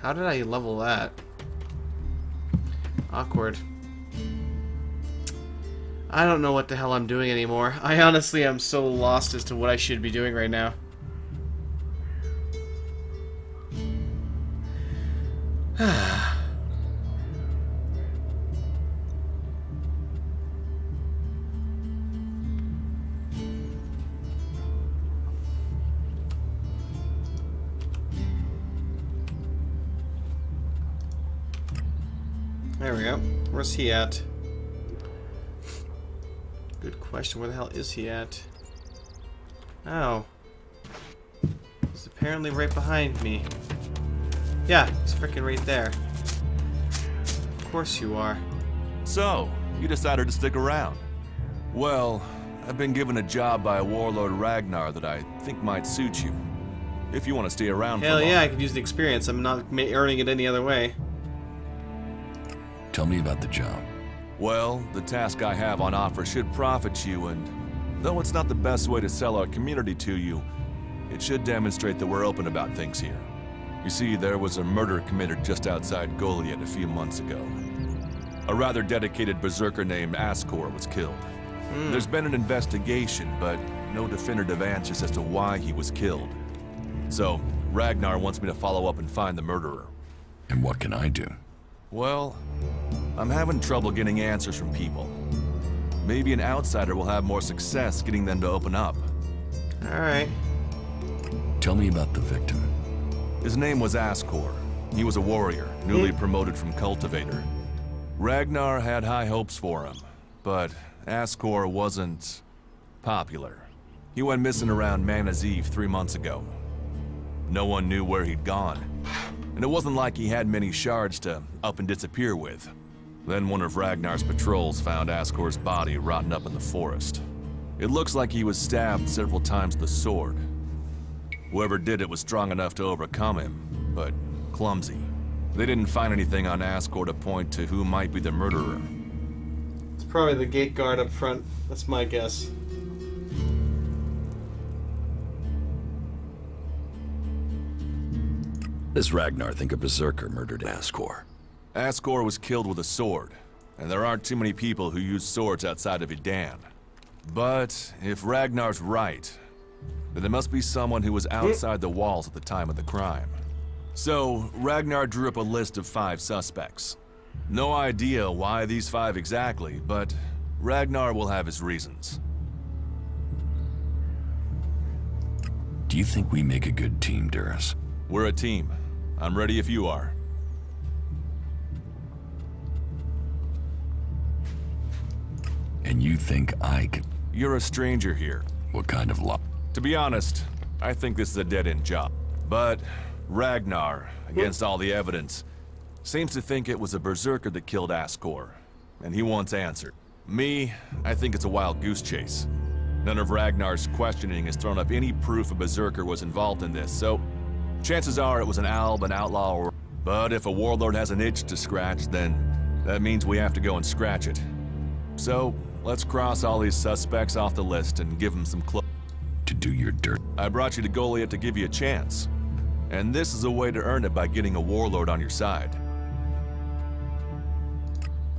How did I level that? Awkward. I don't know what the hell I'm doing anymore. I honestly am so lost as to what I should be doing right now. There we go. Where's he at? Good question. Where the hell is he at? Oh. He's apparently right behind me. Yeah, he's freaking right there. Of course you are. So, you decided to stick around. Well, I've been given a job by a warlord Ragnar that I think might suit you. If you want to stay around Hell for yeah, I could use the experience. I'm not earning it any other way. Tell me about the job. Well, the task I have on offer should profit you, and though it's not the best way to sell our community to you, it should demonstrate that we're open about things here. You see, there was a murder committed just outside Goliath a few months ago. A rather dedicated berserker named Ascor was killed. There's been an investigation, but no definitive answers as to why he was killed. So, Ragnar wants me to follow up and find the murderer. And what can I do? Well, I'm having trouble getting answers from people. Maybe an outsider will have more success getting them to open up. Alright. Tell me about the victim. His name was Ascor. He was a warrior, newly promoted from cultivator. Ragnar had high hopes for him, but Ascor wasn't popular. He went missing around Mana's Eve 3 months ago. No one knew where he'd gone, and it wasn't like he had many shards to up and disappear with. Then one of Ragnar's patrols found Ascor's body rotting up in the forest. It looks like he was stabbed several times with a sword. Whoever did it was strong enough to overcome him, but clumsy. They didn't find anything on Ascor to point to who might be the murderer. It's probably the gate guard up front. That's my guess. Does Ragnar think a berserker murdered Ascor? Ascor was killed with a sword, and there aren't too many people who use swords outside of Idan. But if Ragnar's right, then there must be someone who was outside the walls at the time of the crime. So, Ragnar drew up a list of 5 suspects. No idea why these 5 exactly, but Ragnar will have his reasons. Do you think we make a good team, Duras? We're a team. I'm ready if you are. And you think I can... You're a stranger here. What kind of luck? To be honest, I think this is a dead-end job. But Ragnar, against all the evidence, seems to think it was a berserker that killed Ascor, and he wants answered. Me, I think it's a wild goose chase. None of Ragnar's questioning has thrown up any proof a berserker was involved in this, so chances are it was an alb, an outlaw, or... But if a warlord has an itch to scratch, then that means we have to go and scratch it. So, let's cross all these suspects off the list and give them some to do your dirt. I brought you to Goliath to give you a chance. And this is a way to earn it by getting a warlord on your side.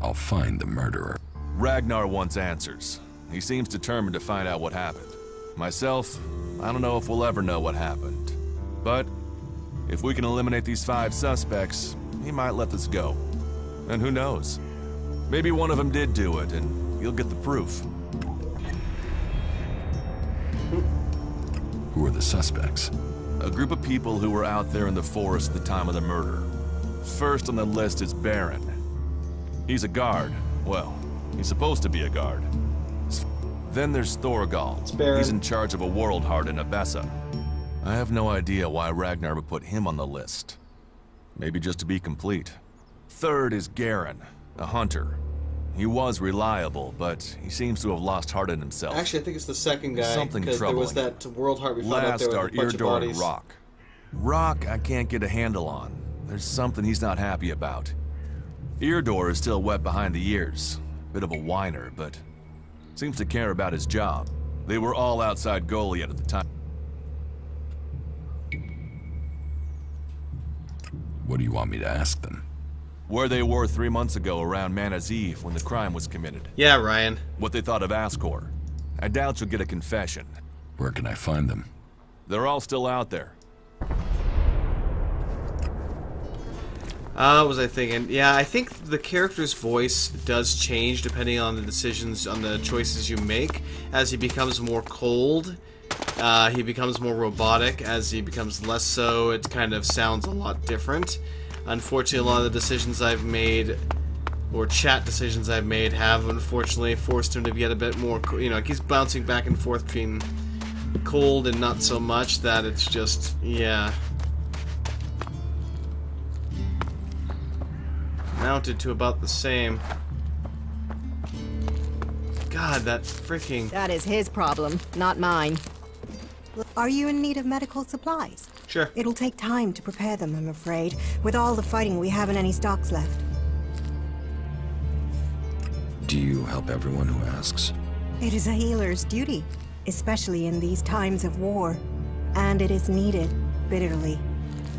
I'll find the murderer. Ragnar wants answers. He seems determined to find out what happened. Myself, I don't know if we'll ever know what happened. But if we can eliminate these 5 suspects, he might let this go. And who knows? Maybe one of them did do it, and you'll get the proof. Who are the suspects? A group of people who were out there in the forest at the time of the murder. First on the list is Baron. He's a guard. Well, he's supposed to be a guard. Then there's Thorgal. He's in charge of a world heart in Abessa. I have no idea why Ragnar would put him on the list. Maybe just to be complete. Third is Garen, a hunter. He was reliable, but he seems to have lost heart in himself. Actually, I think it's the second guy. Something because troubling. There was that world heart we found out there with a bunch of Eardor bodies. and Rock. Rock, I can't get a handle on. There's something he's not happy about. Eardor is still wet behind the ears. Bit of a whiner, but seems to care about his job. They were all outside Goliath at the time. What do you want me to ask them? Where they were 3 months ago around Mana's Eve when the crime was committed. Yeah, Ryan. What they thought of Ascor. I doubt you'll get a confession. Where can I find them? They're all still out there. What was I thinking? Yeah, I think the character's voice does change depending on the decisions, on the choices you make. As he becomes more cold, he becomes more robotic. As he becomes less so, it kind of sounds a lot different. Unfortunately, a lot of the decisions I've made, or chat decisions I've made, have unfortunately forced him to get a bit more, you know, he's bouncing back and forth between cold and not so much that it's just, yeah. Mounted to about the same. God, that freaking... That is his problem, not mine. Are you in need of medical supplies? Sure. It'll take time to prepare them, I'm afraid. With all the fighting, we haven't any stocks left. Do you help everyone who asks? It is a healer's duty, especially in these times of war. And it is needed, bitterly.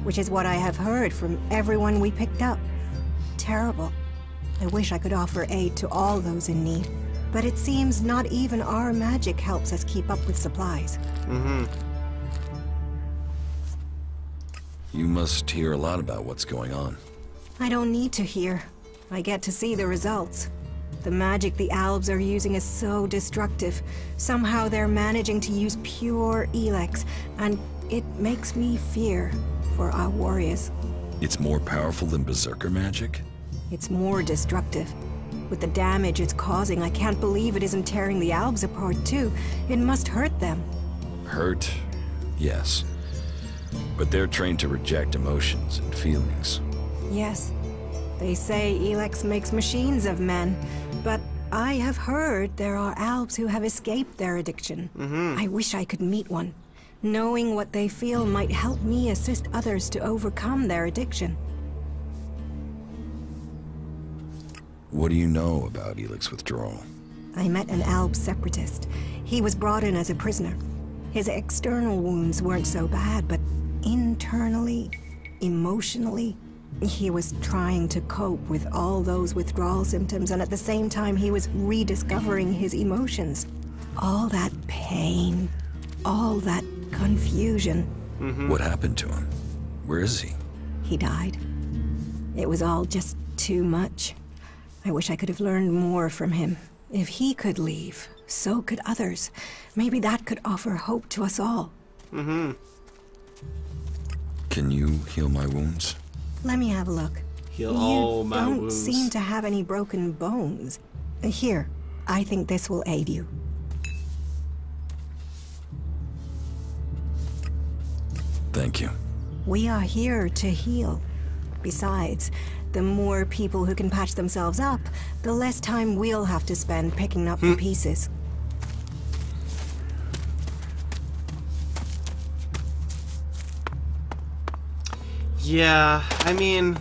Which is what I have heard from everyone we picked up. Terrible. I wish I could offer aid to all those in need. But it seems not even our magic helps us keep up with supplies. Mm-hmm. You must hear a lot about what's going on. I don't need to hear. I get to see the results. The magic the Albs are using is so destructive. Somehow they're managing to use pure Elex, and it makes me fear for our warriors. It's more powerful than Berserker magic? It's more destructive. With the damage it's causing, I can't believe it isn't tearing the Albs apart too. It must hurt them. Hurt? Yes. But they're trained to reject emotions and feelings. Yes. They say Elex makes machines of men, but I have heard there are Albs who have escaped their addiction. I wish I could meet one. Knowing what they feel might help me assist others to overcome their addiction. What do you know about Elex withdrawal? I met an Alb separatist. He was brought in as a prisoner. His external wounds weren't so bad, but internally, emotionally, he was trying to cope with all those withdrawal symptoms, and at the same time he was rediscovering his emotions. All that pain, all that confusion. What happened to him? Where is he? He died. It was all just too much. I wish I could have learned more from him. If he could leave, so could others. Maybe that could offer hope to us all. Can you heal my wounds? Let me have a look. Heal all my wounds. You don't seem to have any broken bones. Here, I think this will aid you. Thank you. We are here to heal. Besides, the more people who can patch themselves up, the less time we'll have to spend picking up the pieces. Yeah, I mean...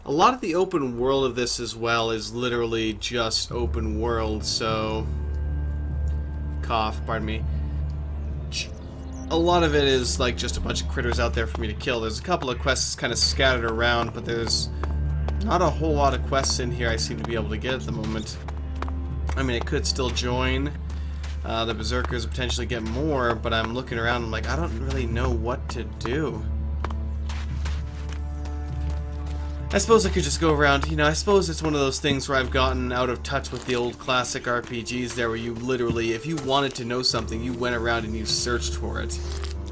a lot of the open world of this as well is literally just open world, so... cough, pardon me. A lot of it is like just a bunch of critters out there for me to kill. There's a couple of quests kind of scattered around, but there's not a whole lot of quests in here I seem to be able to get at the moment. I mean, I could still join the Berserkers, potentially get more, but I'm looking around, I'm like, I don't really know what to do. I suppose I could just go around, you know, I suppose it's one of those things where I've gotten out of touch with the old classic RPGs there, where you literally, if you wanted to know something, you went around and you searched for it.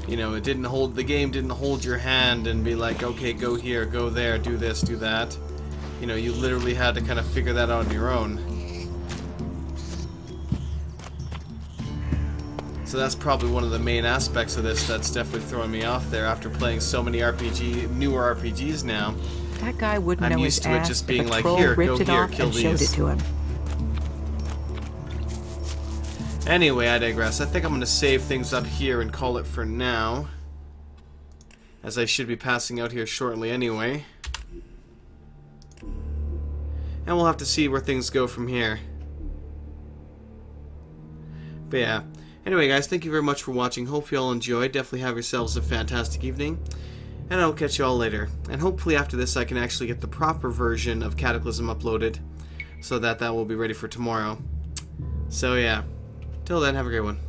You know, it didn't hold, the game didn't hold your hand and be like, okay, go here, go there, do this, do that. You know, you literally had to kind of figure that out on your own. So that's probably one of the main aspects of this that's definitely throwing me off there after playing so many newer RPGs now. That guy wouldn't I'm know used his to it ass just if being a like, troll here, ripped go it here, off kill and showed these. it to him. Anyway, I digress. I think I'm going to save things up here and call it for now, as I should be passing out here shortly anyway. And we'll have to see where things go from here. But yeah. Anyway, guys, thank you very much for watching. Hope you all enjoyed. Definitely have yourselves a fantastic evening. And I'll catch you all later. And hopefully after this I can actually get the proper version of Cataclysm uploaded, so that will be ready for tomorrow. So yeah. Till then, have a great one.